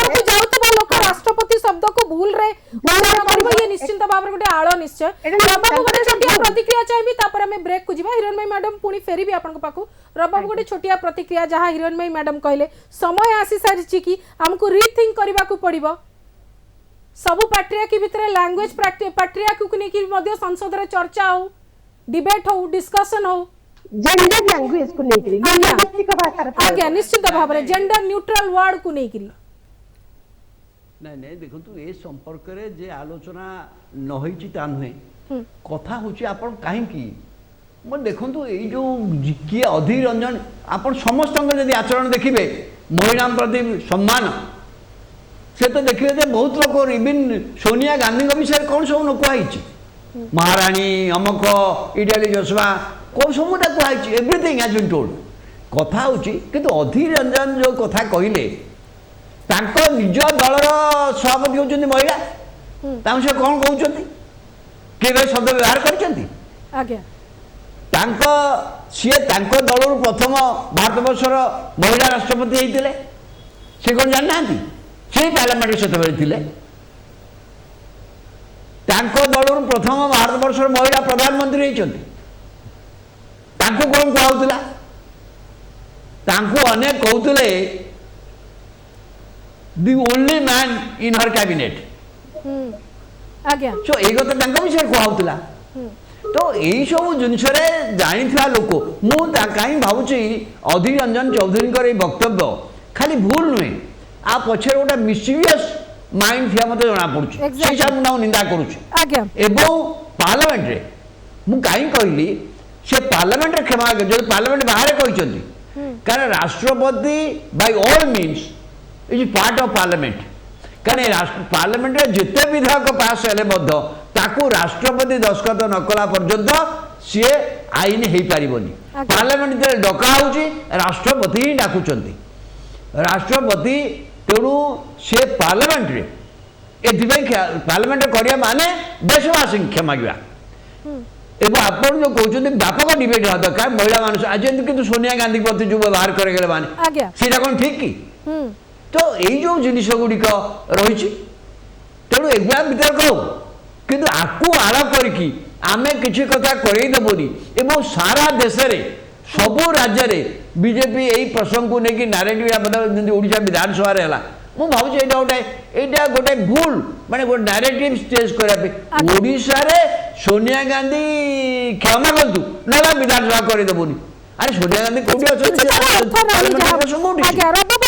को जाउतबा लोक राष्ट्रपति शब्द को भूल रे उच्चारण करबो ये निश्चित भाव गोटे आळ निश्चय। बाबू गोटे छोटिया प्रतिक्रिया चाहिबी तापर हमें ब्रेक को जिबा। हिरणमयी मैडम पुनी फेरी भी आपन पाखु रबाबू गोटे छोटिया प्रतिक्रिया जहाँ हिरणमयी मैडम कहले समय आसी सारी कि हमको रीथिंक करबा को पड़िबो सबु पैट्रियार्की भितर लैंग्वेज पैट्रियार्की को लेकिन मध्य संसद रे चर्चा हो डिबेट हो डिस्कशन हो जेंडर लैंग्वेज को लेकरी व्यक्तिगत भाषा रे आज्ञा निश्चित भाव रे जेंडर न्यूट्रल वर्ड को लेकरी नहीं नहीं देखो ए संपर्क रे जे आलोचना न होईची ता नुहे कथा होची आपण काहे की मैं देखो यो किए अधीर रंजन आप समस्त जब आचरण देखिए महिला प्रति सम्मान से तो देखिए बहुत लोग इवन सोनिया गांधी विषय कौन सब न कहुई महाराणी अमक इटाली जसवा कौन सब कहुई एवरीथिंग हैज बीन टोल्ड कथा हूँ कि अधीर रंजन जो कथा कहले निज दलर सभापति होती महिला से कौन कहते किए शब्द व्यवहार कर सी दल प्रथम भारत वर्षर महिला राष्ट्रपति होते सी कौन जाना से पार्लियामेंट से दल प्रथम भारत वर्षर महिला प्रधानमंत्री होती कौन कहला अनेक कहते the only man in her cabinet सो ये कथा विषय कहला तो यही सब जिनस जानी लोक मुझे भावुची अधीर रंजन चौधरी वक्तव्य खाली भूल नुहे आ पछे गोटे मिस्चिवियस माइंड थी मत जना पड़ू निंदा करुँ पार्लियामेंट रे मु कहीं कहली से पार्लियामेंट क्षमा जो पार्लियामेंट बाहर कहते कारण राष्ट्रपति by all means is part of parliament कारण पार्लियामेंट रे जिते विधेयक पास हेले ताकू राष्ट्रपति दस्तखत न कला पर्यंत सी आईन हो पारिबनी पार्लियामेंट डका होची राष्ट्रपति ही डाकुचंती राष्ट्रपति तेणु से पार्लियामेंट रे पार्लियामेंट करिया माने देशवासी क्षमा मांगवा এবং ଆପଣ ଯେଉଁ କହୁଛନ୍ତି ବ୍ୟାପକ ଡିବେଟ୍ ହେବା ଦରକାର ମହିଳା ମାନ ଆଜି କିନ୍ତୁ ସୋନିଆ ଗାନ୍ଧୀ ପ୍ରତି ଯେଉଁ ବ୍ୟବହାର କରାଗଲେ ମାନେ ଆଜ୍ଞା ସେଇଟା କ'ଣ ଠିକ୍ କି? ତ ଏଇ ଯେଉଁ ଜିନିଷ ଗୁଡ଼ିକ ରହିଛି ତେଣୁ ଏଗୁଡ଼ା ବିତର୍କ ହଉ କିନ୍ତୁ ଆକୁ ଆଳ କରିକି ଆମେ କିଛି କଥା କରେଇଦେବୁନି ଏବଂ ସାରା ଦେଶରେ ସବୁ ରାଜ୍ୟରେ ବିଜେପି ଏଇ ପ୍ରସଙ୍ଗକୁ ନେଇକି ନାରେଟିଭ୍ ଯେମିତି ଓଡ଼ିଶା ବିଧାନସଭାରେ ହେଲା ମୁଁ ଭାବୁଛି ଏଇଟା ଗୋଟେ ଭୁଲ ମାନେ ଗୋଟେ ନାରେଟିଭ୍ ଷ୍ଟେଜ୍ କରିବା ପାଇଁ ଓଡ଼ିଶାରେ ସୋନିଆ ଗାନ୍ଧୀ କ୍ଷମା କରନ୍ତୁ ନା ବିଧାନସଭା କରେଇଦେବୁନି। ଆରେ ସୋନିଆ ଗାନ୍ଧୀ କୋଉଠି ଅଛନ୍ତି?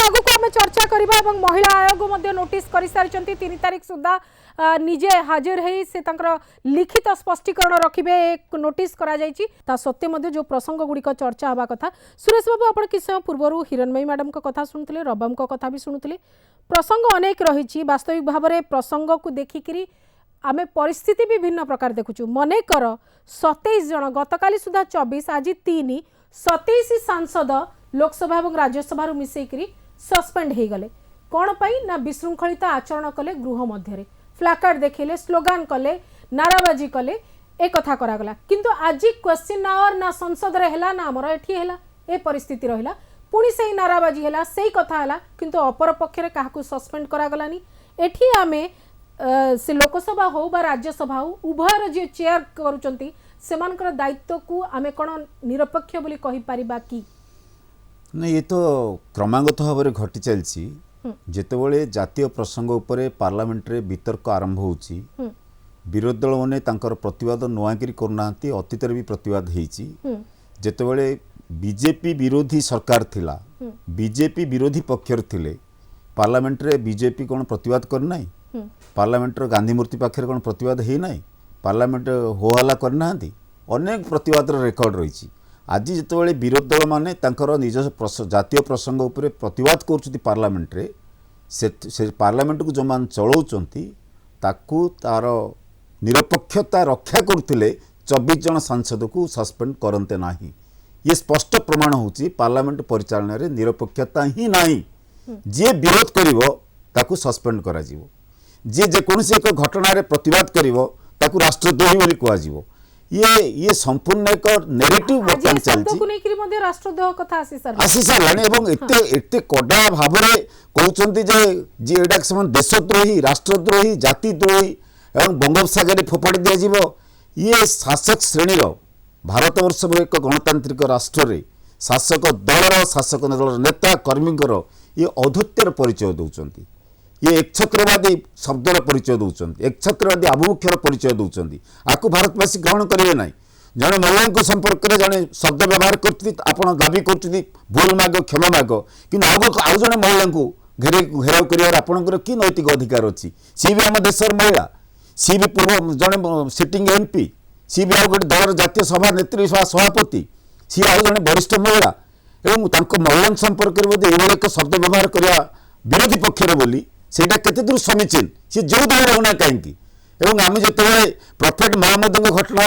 ଆଗକୁ ଆମେ ଚର୍ଚ୍ଚା କରିବା ଏବଂ ମହିଳା ଆୟୋଗ ମଧ୍ୟ ନୋଟିସ କରିସାରିଛନ୍ତି 3 ତାରିଖ ସୁଦ୍ଧା ନିଜେ ହାजिर ହେଇ ସେ ତାଙ୍କର ଲିଖିତ ସ୍ପଷ୍ଟୀକରଣ ରଖିବେ ନୋଟିସ୍ କରାଯାଇଛି ତା ସତ୍ତ୍ୱେ ମଧ୍ୟ ଯେଉଁ ପ୍ରସଙ୍ଗ ଗୁଡ଼ିକ ଚର୍ଚ୍ଚା ହେବା କଥା। ସୁରେଶ ବାବୁ ଆପଣ କିଛି ସମୟ ପୂର୍ବରୁ ହିରଣ୍ମୟୀ ମ୍ୟାଡ଼ାମଙ୍କ କଥା ଶୁଣୁଥିଲେ ରବାମଙ୍କ କଥା ବି ଶୁଣୁଥିଲେ ପ୍ରସଙ୍ଗ ଅନେକ ରହିଛି ବାସ୍ତବିକ ଭାବରେ ପ୍ରସଙ୍ଗକୁ ଦେଖିକିରି आमे परिस्थिति भी भिन्न प्रकार देखुचु मनेकर 27 जन गतकाली सुधा 24 आज 3 27 सांसद लोकसभा और राज्यसभा मिसेकरी सस्पेंड हो गले कौन पाई ना विशृंखलित आचरण कले गृह मध्य फ्लाकार्ड देखेले स्लोगान कले नाराबाजी कले एक कथा करागला किंतु आज क्वेश्चन आवर ना संसद रे हैला ना हमर एठी हैला ए परिस्थिति रहिला पुणी से नाराबाजी हैला सेही कथा हैला किंतु अपर पक्षरे काहाकू सस्पेंड करागलानी एठी आमे से लोकसभा हो बा राज्यसभा हो उभयर जे चेयर करूचंती सेमानकर दायित्व को आमे कोन निरपेक्ष बोली कहि परिबा की नहीं ये तो क्रमागत भाव में घटी चलछि जेतेबेले जातीय प्रसंग उपरे पार्लियामेंट रे वितर्क आरंभ होछि विरोधी दल माने तांकर प्रतिवाद नुआगिरी करनांती अतीत रे भी प्रतिवाद हेछि जेतेबेले बीजेपी विरोधी सरकार थिला बीजेपी विरोधी पक्षर थिले पार्लियामेंट रे बीजेपी कोन प्रतिवाद करनाई पार्लियामेंट रो गांधी मूर्ति पाखे कोन प्रतिवाद हे नाई पार्लियामेंट होहल्ला करनांती अनेक प्रतिवाद रेकर्ड रही आज जितेबाला विरोधी दल मैंने निज जातीय प्रसंग उपरे प्रतिवाद कर पार्लियामेंट रे से पार्लियामेंट को जो मान चलाउचंती ताकू तार निरपेक्षता रक्षा करथिले 24 जन सांसद को सस्पेंड करते नाही ये स्पष्ट प्रमाण होची पार्लियामेंट परिचालन रे निरपेक्षता ही नाही जे विरोध करिवो ताकू सस्पेंड करा जिवो जे जेकोसी एक घटना रे प्रतिवाद करिवो ताकू राष्ट्रद्रोही बोली कुआ जिवो ये संपूर्ण एक नेगेटिव बर्तमान चलछि राष्ट्रद्रोह कथा आसी सारानी एवं एते कड़ा भाव में कहउचंती जे एडा समान देशद्रोही राष्ट्रद्रोही जातिद्रोही एवं बंगोपसागर फोपाड़ी दिया जीवो ये शासक श्रेणी भारतवर्ष एक गणतांत्रिक राष्ट्र रे शासक दल नेता कर्मी ये औद्धत्यर परिचय दौरान ये एकछत्रवादी शब्दर परिचय दौरान एकछत्रवादी आभिमुख्यर परिचय दौरान आपको भारतवासी ग्रहण करेंगे ना जड़े महिला संपर्क में जड़े शब्द व्यवहार कर दाबी कर भूल माग क्षमा माग कि आउ जड़े महिला घेराव कर कि नैतिक अधिकार अच्छी सी भी आम देशर महिला सी भी पूर्व जड़े सिटिंग एमपी सी भी आउ गोटे दलर जातीय सभा नेत्री सभापति सी आउ जड़े वरिष्ठ महिला एवं महिला संपर्क में एक शब्द व्यवहार करने विरोधी पक्षर बोली सेटा केते दूर समीचीन सी जो दल होना कहीं एवं आम जो प्रफेट मोहम्मद घटना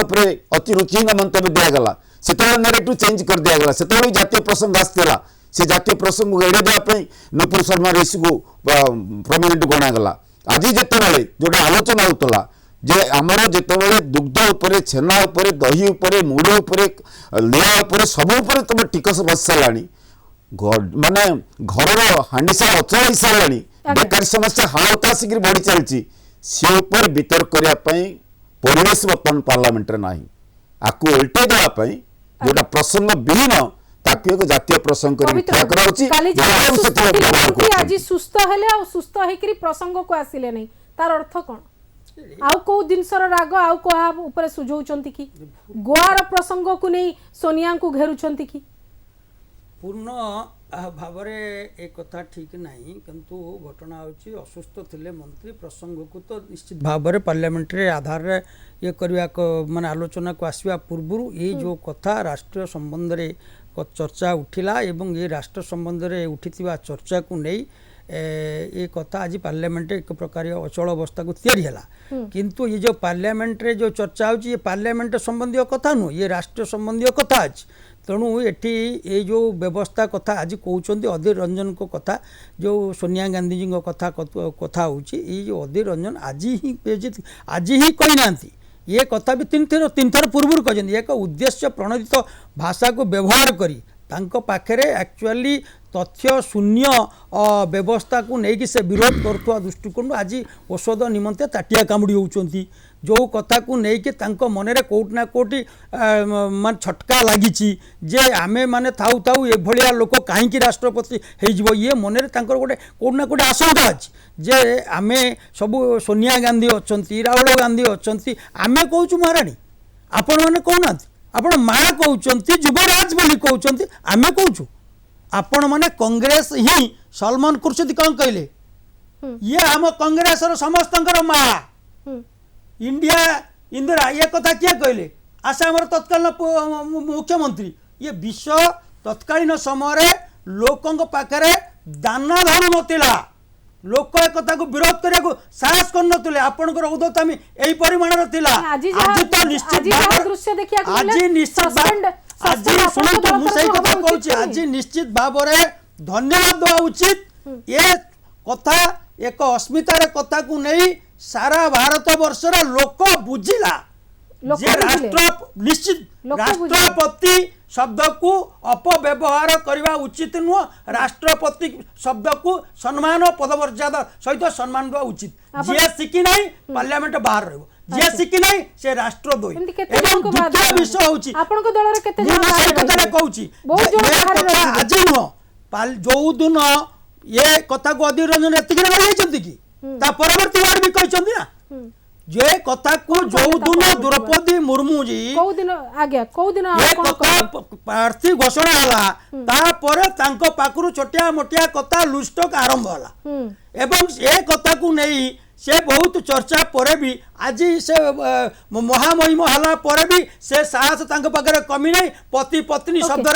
अति रुचिहीन मंतव्य दिगला से नेगेटिव चेंज कर दिगला से जातीय प्रसंग आसला से जातीय प्रसंग को एड़े देवाई नुपुर शर्मा ऋषि को प्रोमिनेंट गणागला आज जितेबाला जोटा आलोचना होता जे आमर जितेबाला दुग्ध उपरे छेना उपरे दही उपरे मुड़ उपरे लिया उपरे सब उपरे तुम टिकस बस साराणी माने घर हांडीसा अचल हो साराणी बेकारी समस्या हालत आसिक बढ़ी चलती सी उपर वितर्क करने परिवेश बर्तमान पार्लियामेंट ना आपको उल्टे देवाई जोटा प्रसंग विहीन ताकू एक जातीय प्रसंग आज सुस्थ हेले आ सुस्थ हेकरी प्रसंग को आसिले नहीं तार अर्थ कौन आउ को जिनसर राग आउ को ऊपर सुझाउछंती कि गोआर प्रसंग को नहीं सोनिया को घेरुछंती कि पूर्ण भाव एक कथा ठीक नहीं किंतु घटना होची असुस्थ थिले मंत्री प्रसंग को तो निश्चित भाव में पार्लियामेंट आधार ये करवा माने आलोचना को आसवा पूर्व ये जो कथा राष्ट्रीय संबंध रे चर्चा उठिला एवं ये राष्ट्र संबंध रे उठिथिबा चर्चा को नहीं ये कथा आज पार्लियामेंट एक प्रकार अचल अवस्था को तैयारी है किंतु ये जो पार्लियामेंट रे जो चर्चा होची ये पार्लियामेंट संबंधी कथा नुह ये राष्ट्र संबंधी कथा अच्छी तेणु एटी ये जो व्यवस्था कथा आज कहते अधीर रंजन को कथा जो सोनिया गांधी जी कथा कथा होची ये जो अधीर रंजन आज ही कही ना ये कथा भी तीन थर पूर्व कहते एक उद्देश्य प्रणोदित भाषा को व्यवहार करी तांको पाखरे एक्चुअली तथ्य शून्य व्यवस्था को लेकिन से विरोध करुवा दृष्टिकोण आज औषध निमंते ताटिया कामुड़ी होती जो कथा को लेकिन मनरे कोटना कोटी मान छटका लगी जे आमे माने थाउ थाउ ए भलिया लोक कहीं राष्ट्रपति हो ये मनरे गोटे कोटना कोटी आशंका अच्छी जे आमे सब सोनिया गांधी अच्छा राहुल गांधी अच्छा आमे कहूँ महाराणी आपण मैंने कहना आपण माँ कहते युवराज बोली कहते आमे कहूँ आपण मैंने कांग्रेस ही सलमान खुर्शीद कौन कहले ये आम कांग्रेस समस्त माँ इंडिया इंदिरा ये कथा किए कहले आसाम तत्कालीन मुख्यमंत्री ये विश्व तत्कालीन समय लोकों पाखे दाना धन नथिला लोक एक कथा को विरोध करने को साहस कर आपंकर औदतामी यही परिमाण थिला आज तो निश्चित आज शुणु मुझे कथा कहूँ आज निश्चित भाव धन्यवाद देवा उचित ये कथा एक अस्मितार कथा को नहीं सारा भारत वर्षर लोक बुझिला जे राष्ट्र निश्चित राष्ट्रपति शब्द को अपव्यवहार करने उचित नुह राष्ट्रपति शब्द को सम्मान पदमर्यादा सहित सम्मान देवा उचित जी शिखी ना पार्लियामेंट बाहर रही जी शिखी ना से राष्ट्रद्रोही द्वितीय विषय होची आज नुह जो दिन ये कथा को अधीर रंजन एतिक कि परवर्ती वार्ड भी कहते ना जे कथा को जो दिन द्रौपदी मुर्मू जी प्रार्थी घोषणा है पाखु छोटिया मोटिया कथा लुस्टक आरंभ है एवं ये कथा को नहीं से बहुत चर्चा पर भी आज से महामहिम हला पर भी से साहस पाखे कमी नहीं पति पत्नी शब्द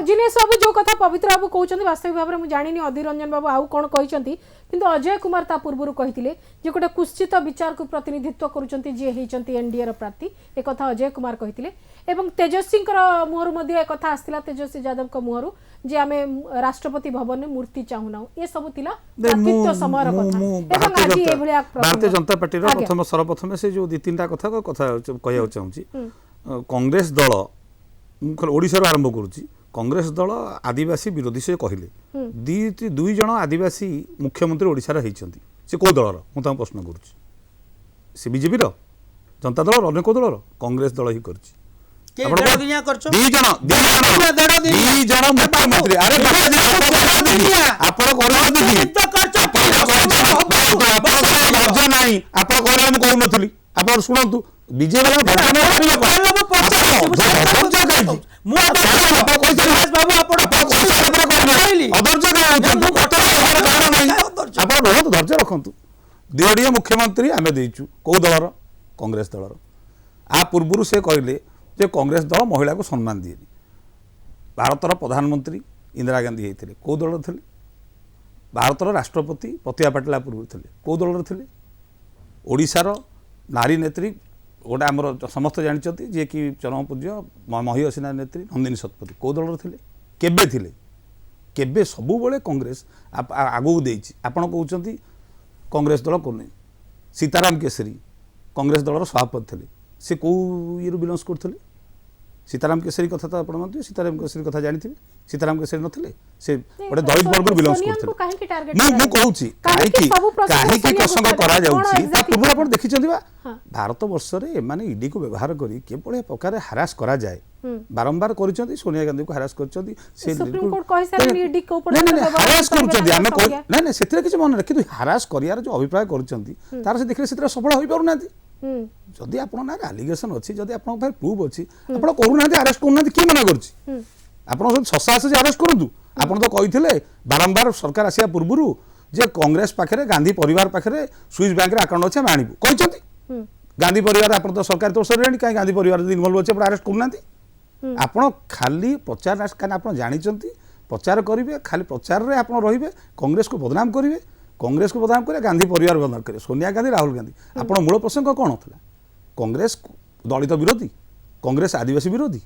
जिनेश बाबू जो कथा पवित्र बाबू कहते वास्तविक भाव में मुझे जानी अधीर रंजन बाबू आउ कौन कहते किंतु अजय कुमार ता पूर्व कहते जे गोटे कुश्चित विचार को प्रतिनिधित्व करुँचे जी होती एनडीए प्रार्थी एक कथा अजय कुमार कहते एवं तेजस्वी मुहर एक कथा आसला तेजस्वी यादव मुहर जे आम राष्ट्रपति भवन में मूर्ति चाहूना ये सब समय भारतीय जनता पार्टी प्रथम सर्वप्रथम से जो 2-3टा कथा कह चाहूँगी कांग्रेस दल ओडिशा आरंभ करुच्ची कांग्रेस दल आदिवासी विरोधी से कहले 2 जन आदिवासी मुख्यमंत्री ओडिशा से कौ दलर मुझे प्रश्न करुच्ची से बीजेपी जनता दल अन्य कौ दलर कांग्रेस दल ही करछि मुख्यमंत्री कहूँ शुणु बीजेपी धैर्य रखु दिहड़िया मुख्यमंत्री आम देचु कौ दलर कांग्रेस दलर आ पूर्व से कहले जे कांग्रेस दल महिला को सम्मान दिए भारतर प्रधानमंत्री इंदिरा गांधी होते कौ दल थे भारतर राष्ट्रपति प्रतिभा पाटिल पूर्व थे कौ दल थे ओडिशार नारी नेत्री गोटे आमर समस्त जानते जी कि चरम पूज्य महिषीना नेत्री नंदिनी शतपथी कौ दल थे केबे थिले केबे सबुबले कांग्रेस आगू देछि आपण कहउछंती कांग्रेस दल को नहीं सीताराम केसरी कांग्रेस दलर सभापति थे से कौ ये बिलंस करते सीताराम केसरी कथा तो आप सीताराम केसरी कथा जानी सीताराम केसरी नथिले से गोटे दलित वर्ग बिलंस करते मु कहूँ कहीं प्रसंग करा पूर्व आप देखी भारत वर्ष में ईडी को व्यवहार करी केवल प्रकार हारास करा जाए बारंबार कर सोनिया गांधी को हारास कर मन रखी हारास कर जो अभिप्राय कर देखिए से सफल हो पार जदि आपन ना आलिगेशन अच्छी जदि आपन पाखे प्रूफ अच्छी आपन करूना अरेस्ट करूना किए मना कर आपन शशा आसे अरेस्ट करूँ आपन तो कहते बारंबार सरकार आसिया पूर्व जे कांग्रेस पाखे गांधी परिवार पाखे स्विस बैंक आकाउंट अच्छे आनबू कहते गांधी परिवार आप तो सरकार तो सर कहीं गांधी परिवार इनवल्व अच्छे अरेस्ट करूना आपन खाली प्रचार कहीं आप जानते प्रचार करेंगे खाली प्रचार में आप रे कांग्रेस को बदनाम करेंगे कांग्रेस को बदनाम करें गांधी परिवार बदनाम करें सोनिया गांधी राहुल गांधी आप मूल प्रसंग कौन था कांग्रेस दलित विरोधी कांग्रेस आदिवासी विरोधी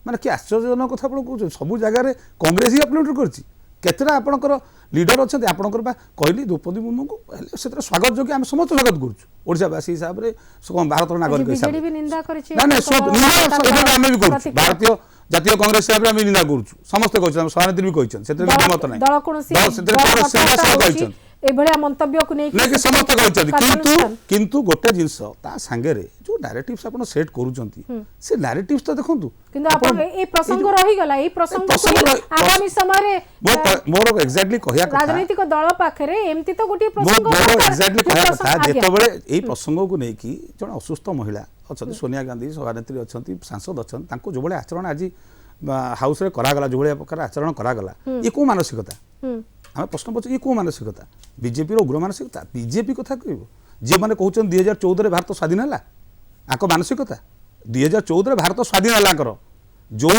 माने कि आश्चर्यजनक कथा आप कहते सब जगह कांग्रेस ही इम्प्लीमेंट कर केतेटा आपणकर लीडर अच्छा आपणकर कहली द्रौपदी मुर्मू को से स्वागत जो आम समस्त स्वागत करुँ ओडावासी हिसाब से भारत नागरिक हिसाब बीजेडी भी निंदा करिछि ना ना आम भी करूँ भारतीय जातीय कांग्रेस हिसाब से आम निंदा करूँ समस्ते कहते सभानेत्री भी कहते मत ना दल कोनोसी एभलिया मंतव्य को नहीं समस्त कहते किंतु गोटे जिनस ता सांगे जो नारेटिव्स आपण सेट करूचंती से नारेटिव्स तो देखंतु किंतु आपण ए प्रसंग रही गला ए प्रसंग आगामी समय रे मोर एग्जैक्टली कहया कथा राजनीतिक दल पाखरे एमती तो गोटे प्रसंग मोर एग्जैक्टली कहया कथा जेतबेले ए प्रसंग को नेकी जण असुस्थ महिला अछंती सोनिया गांधी सभानेत्री अछंती सांसद अछंती तांको जो बळे आचरण आज हाउस रे करा गला जो बळे प्रकार आचरण करा गला ए को मानसिकता आम प्रश्न पचार ये कौ मानसिकता बीजेपी उग्र मानसिकता बीजेपी कथा कह जी मैंने कहते 2014 भारत स्वाधीन है आक मानसिकता 2014 भारत स्वाधीन है जो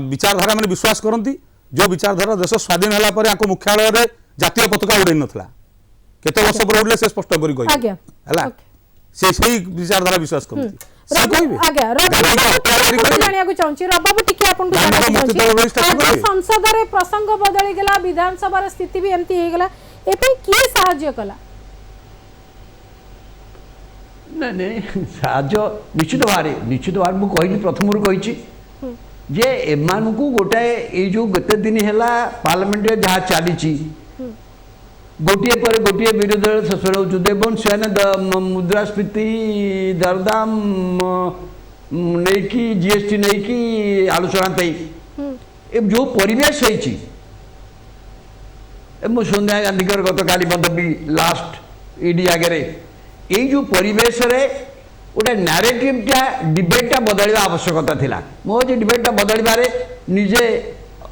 विचारधारा मैंने विश्वास करती जो विचारधारा देश स्वाधीन है मुख्यालय में जातीय पताका उड़े नाला केते वर्ष पर उड़े से स्पष्ट कर से विचारधारा विश्वास करती संसद रे प्रसंग बदली गला विधानसभा स्थिति भी एमती हे गला एपे किए सहाय्य कला नहीं साहाय्य निश्चित भाव मु कहि प्रथम कहि जे एमान को गोटाए ए जो गते दिन हैला पार्लियामेंट रे जहा चली गोटे पर गोटे विरोधी दल शोषण होते से मुद्रास्फीति दरदाम नहीं कि जीएसटी नहीं कि आलोचना जो परिवेश हो सोनिया गांधी गत काली भी लास्ट ईडी आगे ये जो परिवेश रे गोटे नारेटिवटा डिबेटा बदलवा आवश्यकता थिला मो जे डिबेटा बदलबारे निजे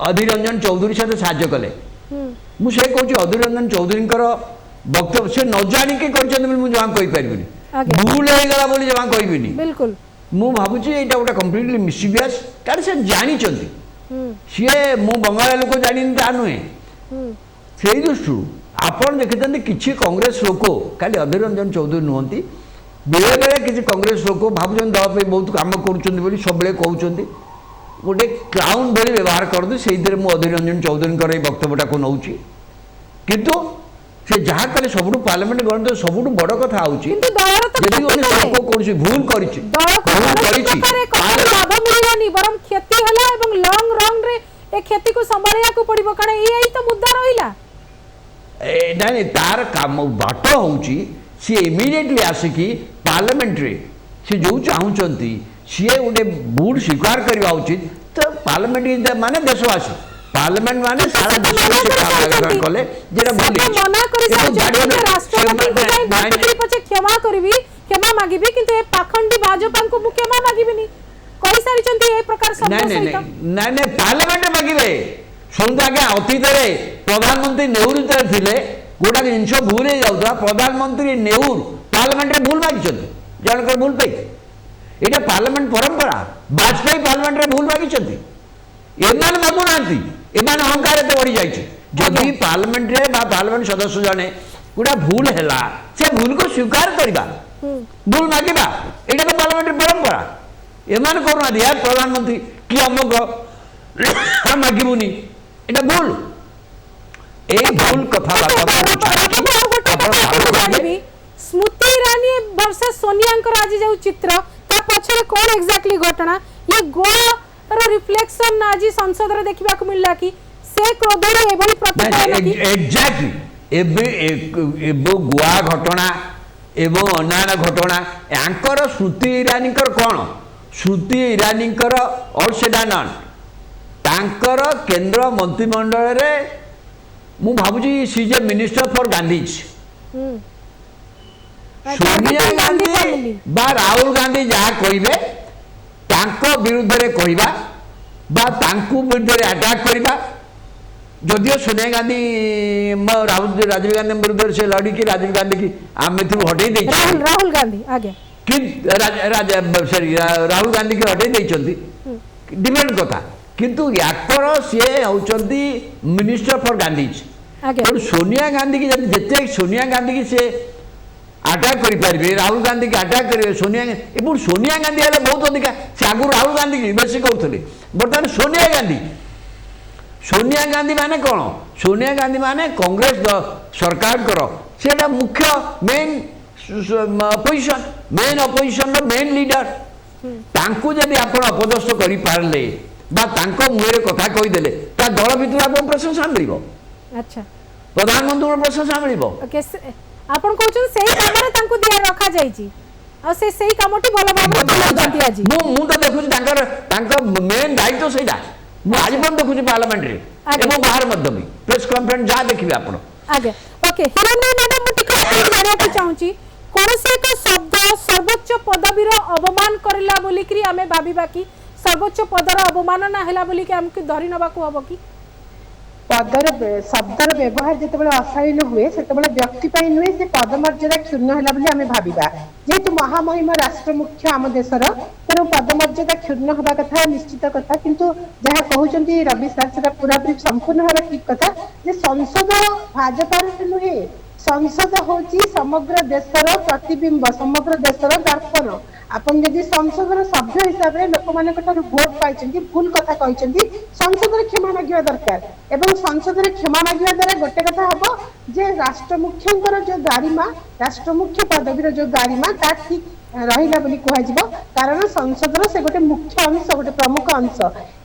अधीर रंजन चौधरी साथ साहाय्य कले मुझे कहूँ अधीर रंजन चौधरी वक्तव्य से न जाणिक जमा कहीपर भूल होगा बोली जमा कहबिनी बिल्कुल मु भावुची एटा गोटे कम्प्लीटली मिसबिहेव कारण से जानी सी मु बंगाल लोक जानी ता नुहे से दृष्टि आपड़ देखते किसी कांग्रेस लोक खाली अधीर रंजन चौधरी नुहति बेले बेले किसी कांग्रेस लोक भावुन दवाई बहुत कम कर सब कहते गोटे क्राउन भली व्यवहार करते से अधीर रंजन चौधरी वक्तव्यटा को नौ किंतु से जहाँ कले सब पार्लियामेंट गणतंत्र सब बड़ कथा कौन भूल क्षति को संभालिया को पड़िबो कारण एई तो मुद्दा रहिला नहीं तार काम बाट होउची सी इमीडिएटली आसिकी पार्लियामेंट रे से जो चाहूचंती सी गोटे भूल स्वीकार करवा उचित तो पार्लियामेंट माने देशवासी पार्लियामेंट माने सारा देश कले जेटा भूल राष्ट्रपति पछे क्षमा करबी क्षमा मागिबी किंतु ए पाखंडी भाजपा को मु क्षमा मागिबिनी कहि सारी चंती ए प्रकार सब नहीं पार्लियामेंट मागिबे सुनता के अतीत रे प्रधानमंत्री नेहरू थिले गोटा जिनस भूल हो जाउता प्रधानमंत्री नेहरू पार्लियामेंट रे भूल मागिछन जनकर भूल पे एटा पार्लियामेंट परंपरा वाजपेयी पार्लियामेंट रे भूल मागिछन एमान मागु नांती एमान अहंकार ते बढ़ी जाइछ जदि पार्लियामेंट रे बा पार्लियामेंट सदस्य जने गोटा भूल हैला से भूल को स्वीकार करबा भूल मागिबा एटा तो पार्लियामेंट परंपरा एमान करूना दिया प्रधानमंत्री कि अमक हम मागिबुनी एटा भूल ए भूल कथा स्मृति ईरानी वर्सेस सोनिया आज जो चित्र ता पछरे कोन एग्जैक्टली घटना ये गोवा रो रिफ्लेक्शन आज संसद रे देखिबा को मिलला कि से क्रोध रे एभली प्रतिक्रिया कि एग्जैक्टली एबे गोवा घटना एवं अन्य घटना यांकर स्मृति ईरानी कौन स्मृति ईरानी और सेटा नन तांकर केंद्र मंत्रिमंडल रे मु भाबुजी सी जे मिनिस्टर फॉर गांधीज सोनिया गांधी बा राहुल गांधी जहाँ कहिबे तांको विरुद्ध रे कहिबा बा तांको विरुद्ध रे अटैक करिबा जदियो सोनिया गांधी राजीव गांधी विरुद्ध से लड़ी कि राजीव गांधी की आम हटई दे राहुल गांधी आगे राहुल गांधी की हटई देइचंती डिमांड कथा किंतु याकर सी होचंती मिनिस्टर फॉर गांधीज सोनिया गांधी की जिते सोनिया गांधी की से अटैक करें राहुल गांधी की अटैक करेंगे सोनिया गांधी है बहुत अधिका से आगु राहुल गांधी की बेस कहते बर्तमान सोनिया गांधी सोनिया गांधी माने कौन सोनिया गांधी माने कांग्रेस सरकार सेटा मुख्य मेन अपोजिशन मेन लीडर तांकु जदि आपण अपदस्थ करि पारले बा तांको मुहरे कथा कहीदेले ता दल भितर आपण प्रशंसा मिलिबो अच्छा प्रधानमंत्री प्रशंसा मिलिबो ओके आपण कहउछन सेही कामरे तांको दिया रखा जाईची आ सेही कामटी भलो भाबरे तुला दंती आजी मु तो देखुची तांकर मेन दायित्व सेटा मु आज पण देखुची पार्लियामेंट रे एवं बाहर मध्य भी प्रेस कॉन्फ्रेंस जा देखिबे आपण आगे ओके हिरण्य मैडम मु टिके जानिया के चाहूची कोनसे एक शब्द सर्वोच्च पदवीर अवमान करला बोली कि आमे भाबीबा कि सर्वोच्च पदर अवमानना हैला बोली कि हमके धरि नबा को हबो कि पदर शब्दर व्यवहार जितेबाला अशालीन हुए से व्यक्ति नुहे से पदमर्यादा क्षुण्ण है बोली आम भाविबा जेहेतु महामहिम राष्ट्र मुख्य आम देशर तेणु पदमर्यादा क्षुण्ण हवा कथा निश्चित कथा किंतु जहाँ कहते रवि सर से पूरापूरी संपूर्ण भाव ठीक कथा जे संसद भाजपार नुहे संसद हूँ समग्र देशर प्रतिबिंब समग्र देशर दर्पण आपन जदि संसद सभ्य हिसाब से लोक मान भोट पाई भूल कथा कहते संसद क्षमा मांगा दरकार एवं संसद क्षमा मांगा द्वारा गोटे कथा हम जे राष्ट्र मुख्य जो गारिमा राष्ट्र मुख्य पदवीर जो गारिमा ता ठीक रहा बोली कह कारण संसद से गोटे मुख्य अंश गोटे प्रमुख अंश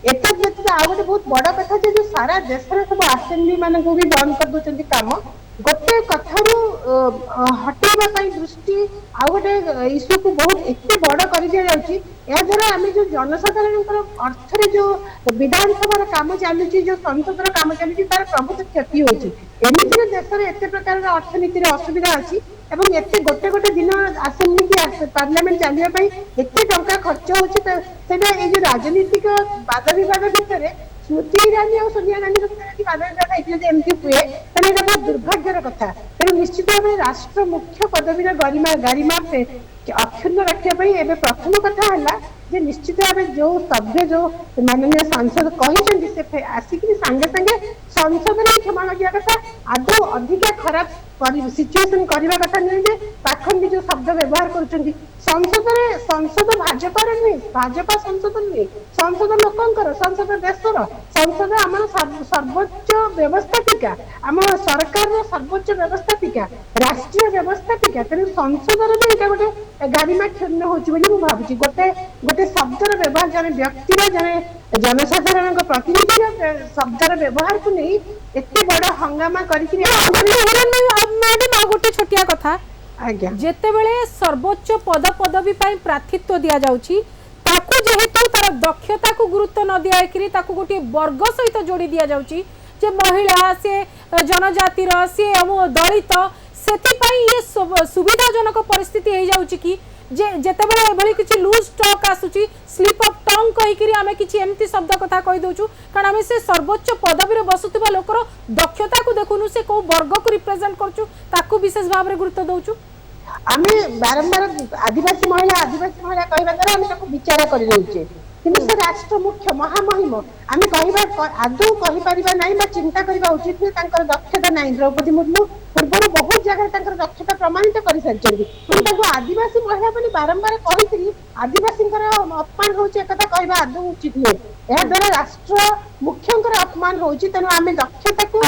एत व्यतीत आ गए बहुत बड़ कथा जो सारा देश सब आसेम्बली मान भी बंद कर दौरान कम गोटे कथारू हटेबा दृष्टि आ गए इश्यू को बहुत एत बड़ कर द्वारा आम जो जनसाधारण अर्थ जो विधानसभा काम चलुची जो संसद काम चलुची तार प्रमुख क्षति होती एमती देश में एत प्रकार अर्थनीति असुविधा अच्छी एवं एत गोटे गोटे दिन आसेम्बली की पार्लियामेंट चलने एत टंका खर्च हो राजनीतिक वाद विवाद भितर स्मृति ईरानी और सोनिया गांधी वाद विवाद एमती हुए तेना बहुत दुर्भाग्यर कथा तेणु निश्चित भाव में राष्ट्र मुख्य पदवीर गरिमा अक्षुण्ण रखापी प्रथम कथा है निश्चित भाव जो सभ्य जो माननीय सांसद कहते आसिक सांगे सांगे संसद में क्षमा मांगा कथा आदौ अधिक खराब सिचुएसन करने कथा नुहे जे पाखंडी जो शब्द व्यवहार कर संसद भाजपा नुहे भाजपा संसद नुहे संसद लोकंकर संसद देशर संसद आम सर्वोच्च व्यवस्थापिका आम सरकार सर्वोच्च व्यवस्थापिका राष्ट्रीय व्यवस्थापिका तेणु संसद गोटे गारिमा क्षुण्ण हो भावी गोटे गोटे शब्दर व्यवहार जन व्यक्तिर जन जनसाधारण प्रतिनिधि शब्दर व्यवहार को नहीं एत बड़ हंगामा करके गोटे छोटिया कथा आज्ञा जेतेबेले सर्वोच्च पद पदवी पाई प्रार्थित्व दिया जाउची ताकू जेहेतु तार दक्षता को गुरुत्व न दिया करी ताकू गोटे वर्ग सहित जोड़ी दिया जाउची जे महिला से जनजातिर से दलित सेति पाई ये सुविधाजनक परिस्थिति हो जाउची कि जे जेतेबेले एभली किछि लूज टॉक आसुची स्लिप ऑफ टंग कहि करी आमे किछि एम्ति शब्द कथा कहि दोछु कारण आमे से सर्वोच्च पदवी रे बसुतबा लोकर दक्षता को देखुनु से को वर्ग को रिप्रेजेंट करछु ताकू विशेष भाव रे गुरुत्व दोछु आमे बारंबार आदिवासी महिला कहबा द्वारा आमे ताको विचार करि रहउछे किंतु से राष्ट्र मुख्य महामहिम आमे कहबा आदौ कहि परिबा नाही बा चिंता करबा उचित नै तांकर दक्षता नाही द्रौपदी मुर्मू पूर्व बहुत जगह तांकर दक्षता प्रमाणित कर सारिछन्ती ताको आदिवासी महिला पनि बारंबार कहितरी आदिवासी अपमान होउछ एकता कहबा आदौ उचित नै या द्वारा राष्ट्र मुख्यंकर अपमान होउछ तेनु आमे दक्षता को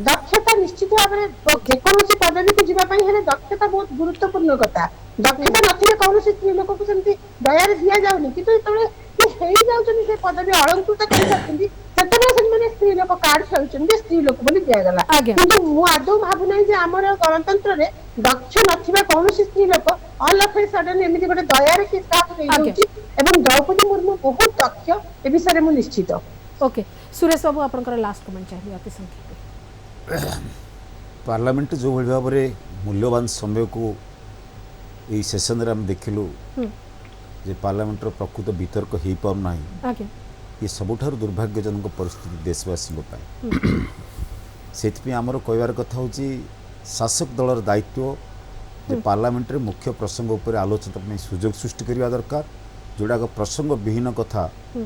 दक्षता निश्चित भाव में जेकोसी पदवी को जीवा पई हेले दक्षता बहुत गुरुत्वपूर्ण कथा दक्षता नथिले कौनसी स्त्री लोक को सेमती दयारे दिया जाउनी किंतु तळे हेई जाउछन से पदवी अलंकृत कर सकथि सेतबे से स्त्री लोक कार्ड खेलुछन स्त्री लोक बोली दिया गला किंतु मु आदौ भाबु नै जे हमर गणतंत्र रे दक्ष नथिबा कौनसी स्त्री लोक ऑल ऑफ ए सडन एमिति गोटे दयारे के साथ नै होछि एवं द्रौपदी मुर्मू बहुत दक्ष ए विषय रे मु निश्चित ओके सुरेश बाबू आपनकर लास्ट कमेंट चाहिए अति संक्षेप पार्लियामेंट जो भली भाव में मूल्यवान समय को यही सेसन रे हम देखिलु जे पार्लियामेंट रो प्रकृत वितर्क हो पारना ये सबुठार दुर्भाग्यजनक परिस्थिति देशवासी से आमर कहबार कथा हूँ शासक दलर दायित्व जे पार्लियामेंट रे मुख्य प्रसंग उपर आलोचना सुजोग सृष्टि करने दरकार जोड़ाक प्रसंग विहीन कथा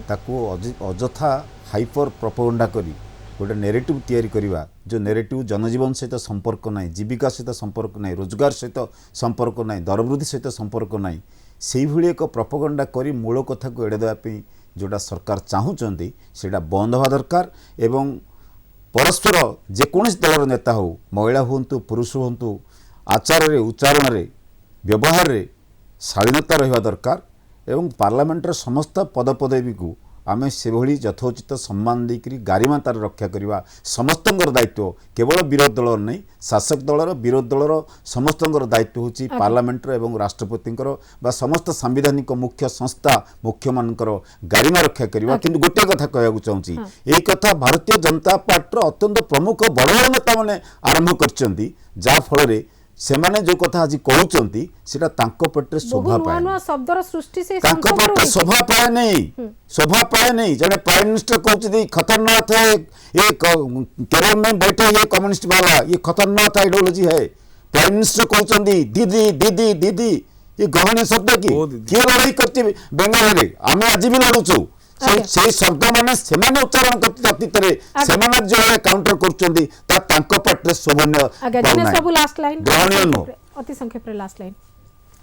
ताको अजथा हाइपर प्रोपोगंडा करी गोटे नेरेटिव तैयारी करवा जो नेरेटिव जनजीवन सहित संपर्क ना जीविका सहित संपर्क ना रोजगार सहित संपर्क ना दरवृद्धि सहित संपर्क ना से एक प्रोपोगंडा करी मूल कथा को एड़े देवाई जोटा सरकार चाहूँगी सेटा बंद हवा दरकार एवं परस्पर जेकोसी दलर नेता हो महिला हूँ पुरुष हूँ आचार उच्चारण व्यवहार रे शालीनता रहा दरकार एवं पार्लियामेंटर समस्त पदपदवी को आमे से भली यथोचित सम्मान देकरी गारिमा तार रक्षा करवा समस्तंकर दायित्व केवल विरोध दल नहीं शासक दलर विरोध दलर समस्तंकर दायित्व होची पार्लियामेंटर एवं राष्ट्रपतिंकर बा समस्त संवैधानिक मुख्य संस्था मुख्य मानकर गारिमा रक्षा करवा किंतु गोटे कथा कहू चाहूँगी यही कथा भारतीय जनता पार्टी अत्यंत प्रमुख बड़ बड़ नेता मैंने आरंभ करछंती जा फल से माने जो कथा आज कहउचंती सेटा तांको पेटे शोभा पाए शब्दर सृष्टि से तांको पेटे शोभा पाए नहीं जने प्राइम मिनिस्टर कहउचदी खतरनाक है ये केरल में बैठे ये कम्युनिस्ट वाला ये खतरनाक आइडियोलॉजी है प्राइम मिनिस्टर कहउचंदी दीदी दीदी दीदी ये गहने शब्द की लड़ाई करती बेंगाल रे आमे आज भी लड़ुचु से शब्द माने सेमाने उच्चारण करते अतीत रे सेमाने जो काउंटर करचंदी ता तांको पट्टे शोभन्य दिनेश बाबू लास्ट लाइन ग्रहणीय नो अति संक्षेप रे लास्ट लाइन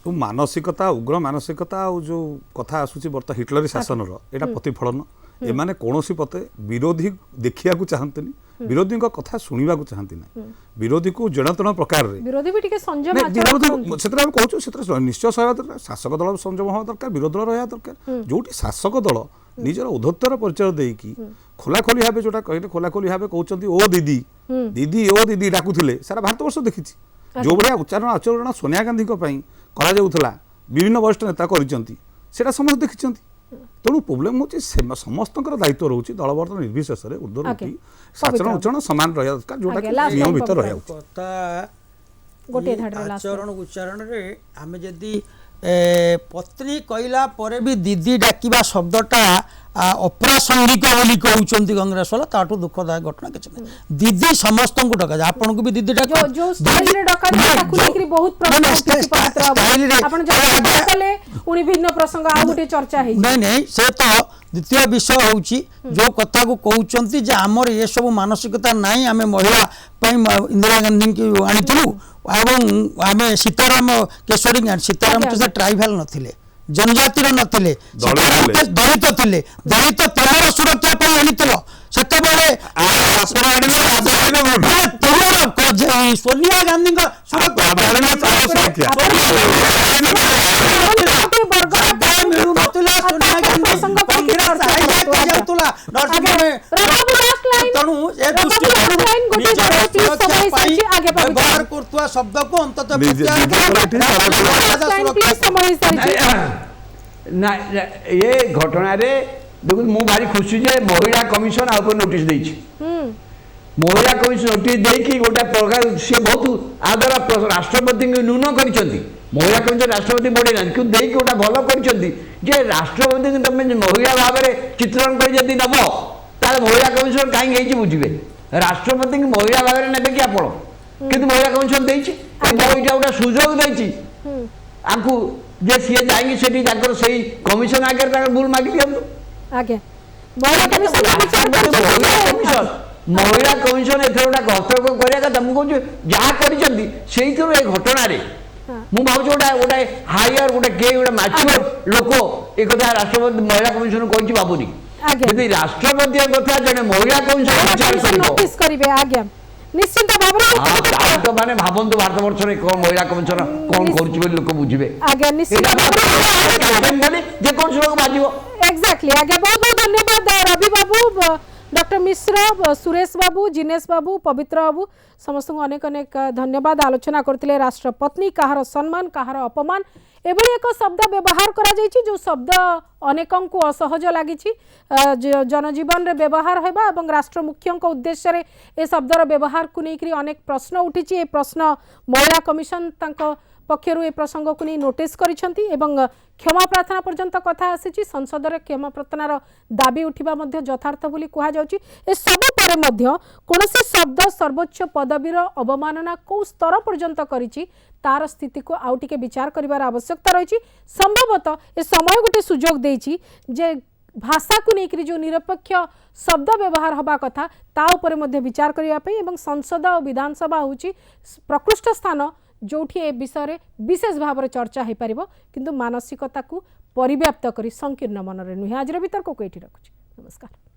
तो मानसिकता उग्र मानसिकता और जो कथा आसूची बर्त हिटलरी शासन एटा प्रतिफलन एमाने कोनोसी पते विरोधी देखिया को चाहंतनी विरोधी को कथा सुनिबा को चाहंती ना विरोधी को जणतण प्रकार रे विरोधी भी टिके संयम विरोधी सेतरा हम कहू सेतरा निश्चय सहयोग दरकार शासक दल संयम होवा दरकार विरोधी दल रहया दरकार जोटी शासक दल निजर उद्धत्तर परिचय देकी खोलाखोली भाव जोटा कहले खोलाखोली भाव कहउचंती ओ दीदी दीदी ओ दीदी डाकुथिले सारा भारत वर्ष देखिछि जो भलिया उच्चारण आचरण सोनिया गांधी को पई करा जाउथला विभिन्न वरिष्ठ नेता करिसंती सेटा समस्त देखिसंती तेणु प्रोब्लेम होची समस्त दायित्व रोची दलबर्त निर्विशेष रे उर्ध्व रोटी आचरण उच्चारण समान रहया दरकार जोटा नियम भीतर रहया गोटे धाडरे आचरण उच्चारण रे आमे जदी पत्नी कहला परे भी दीदी डाकिबा शब्दटा अप्रासंगिक बोली कहउचंती कांग्रेस वाला ताटू दुखदायक घटना किछ दीदी समस्त को डका आपन को भी दीदी डाक जो स्टाइल रे डका ताकू लेकरी बहुत प्रश्न आपन जो कले उनी भिन्न प्रसंग आ गुटे चर्चा है नहीं से तो द्वितीय विषय होउची जो कथा को कहउचंती जे हमर ये सब मानसिकता नाही हमें महिला इंदिरा गांधी की आनिथिलु एवं आमे सीताराम केशरी सीताराम तो ट्राइबल नथिले जनजातिर नथिले दलित थिले दलित तेलर सुरक्षा पर आनिथिलो सेतबेले सोनिया गांधी का व्यवहार करतुआ शब्द को अंततः ना ये घटना रे देखो मु भारी खुशी जे महिला कमिशन आ ऊपर नोटिस देछि महिला कमिशन नोटिस देकी गोटा प्रकार से बहुत आदर राष्ट्रपति को न्यून करिसंती महिला कमिशन राष्ट्रपति बड़े ना क्यों देकी गोटा भलो करिसंती जे राष्ट्रपति को तमे महिला भाव रे चित्रण कर जदी नबो तार महिला कमिशन काई गई बुझिबे राष्ट्रपति की महिला भाव रे नेबे कि आपण किंतु महिला कमिशन देछि एटा गोटा सुजोग देछि आकु जे सीए जाएंगे सेठी जाकर सही कमिशन आगे ताकर भूल मागी दियंतु आगे महिला कमिशन एथरोटा कर्तव्य करिया का तुमको जो जहा करिसंती सेही थरो ए घटना रे मु भाव जोटा गोटा हायर गोटा के गोटा मैच्योर लोको ए कथा राष्ट्रपति महिला कमिशन कोइछि बाबूनी यदि राष्ट्रपति कथा जने महिला कमिशन नोटिस करिवे आगे निश्चित भाबरे तो माने भाबंतु भारत वर्ष रे कोन महिला कमिशन कोन करछि बोली लोक बुझिबे आगे निश्चित भाबरे जे कोन लोक बाजिबो एग्जैक्टली आगे बहुत बहुत धन्यवाद रवि बाबू डॉक्टर मिश्र सुरेश बाबू जिनेश बाबू पवित्र बाबू समस्त अनेक अनेक धन्यवाद आलोचना करते राष्ट्रपत्नी कहार सम्मान कहार अपमान एभली एक शब्द व्यवहार करा जायछि जो शब्द अनेकों को असहज लगी जनजीवन रे व्यवहार होगा और राष्ट्र मुख्यों उद्देश्य रे ए शब्दर व्यवहार को लेकर अनेक प्रश्न उठी ए प्रश्न महिला कमिशन पक्षर ए प्रसंग को नहीं नोटिस करिसेंती एवं क्षमा प्रार्थना पर्यंत कथा आसी संसद रे क्षमा प्रार्थनार दाबी उठिबा मध्य यथार्थ बोली कहा जाउची ए सब पर मध्य कोनोसी शब्द सर्वोच्च पदवीर अवमानना को स्तर पर्यंत करिछि तार स्थिति को आउ टिके विचार करिवार आवश्यकता रहिछि संभवतः ए समय गोटे सुजोग देछि जे भाषा को लेकर जो निरपेक्ष शब्द व्यवहार हवा कथा ता ऊपर मध्य विचार करिया पई एवं संसद और विधानसभा होछि प्रकृष्ट स्थान जोठी ए विषय विशेष भाव में चर्चा हो पार किंतु मानसिकता को परिव्याप्त करी संकीर्ण मनरे नुहे। आज वितर्क को ये रखुच्छी। नमस्कार।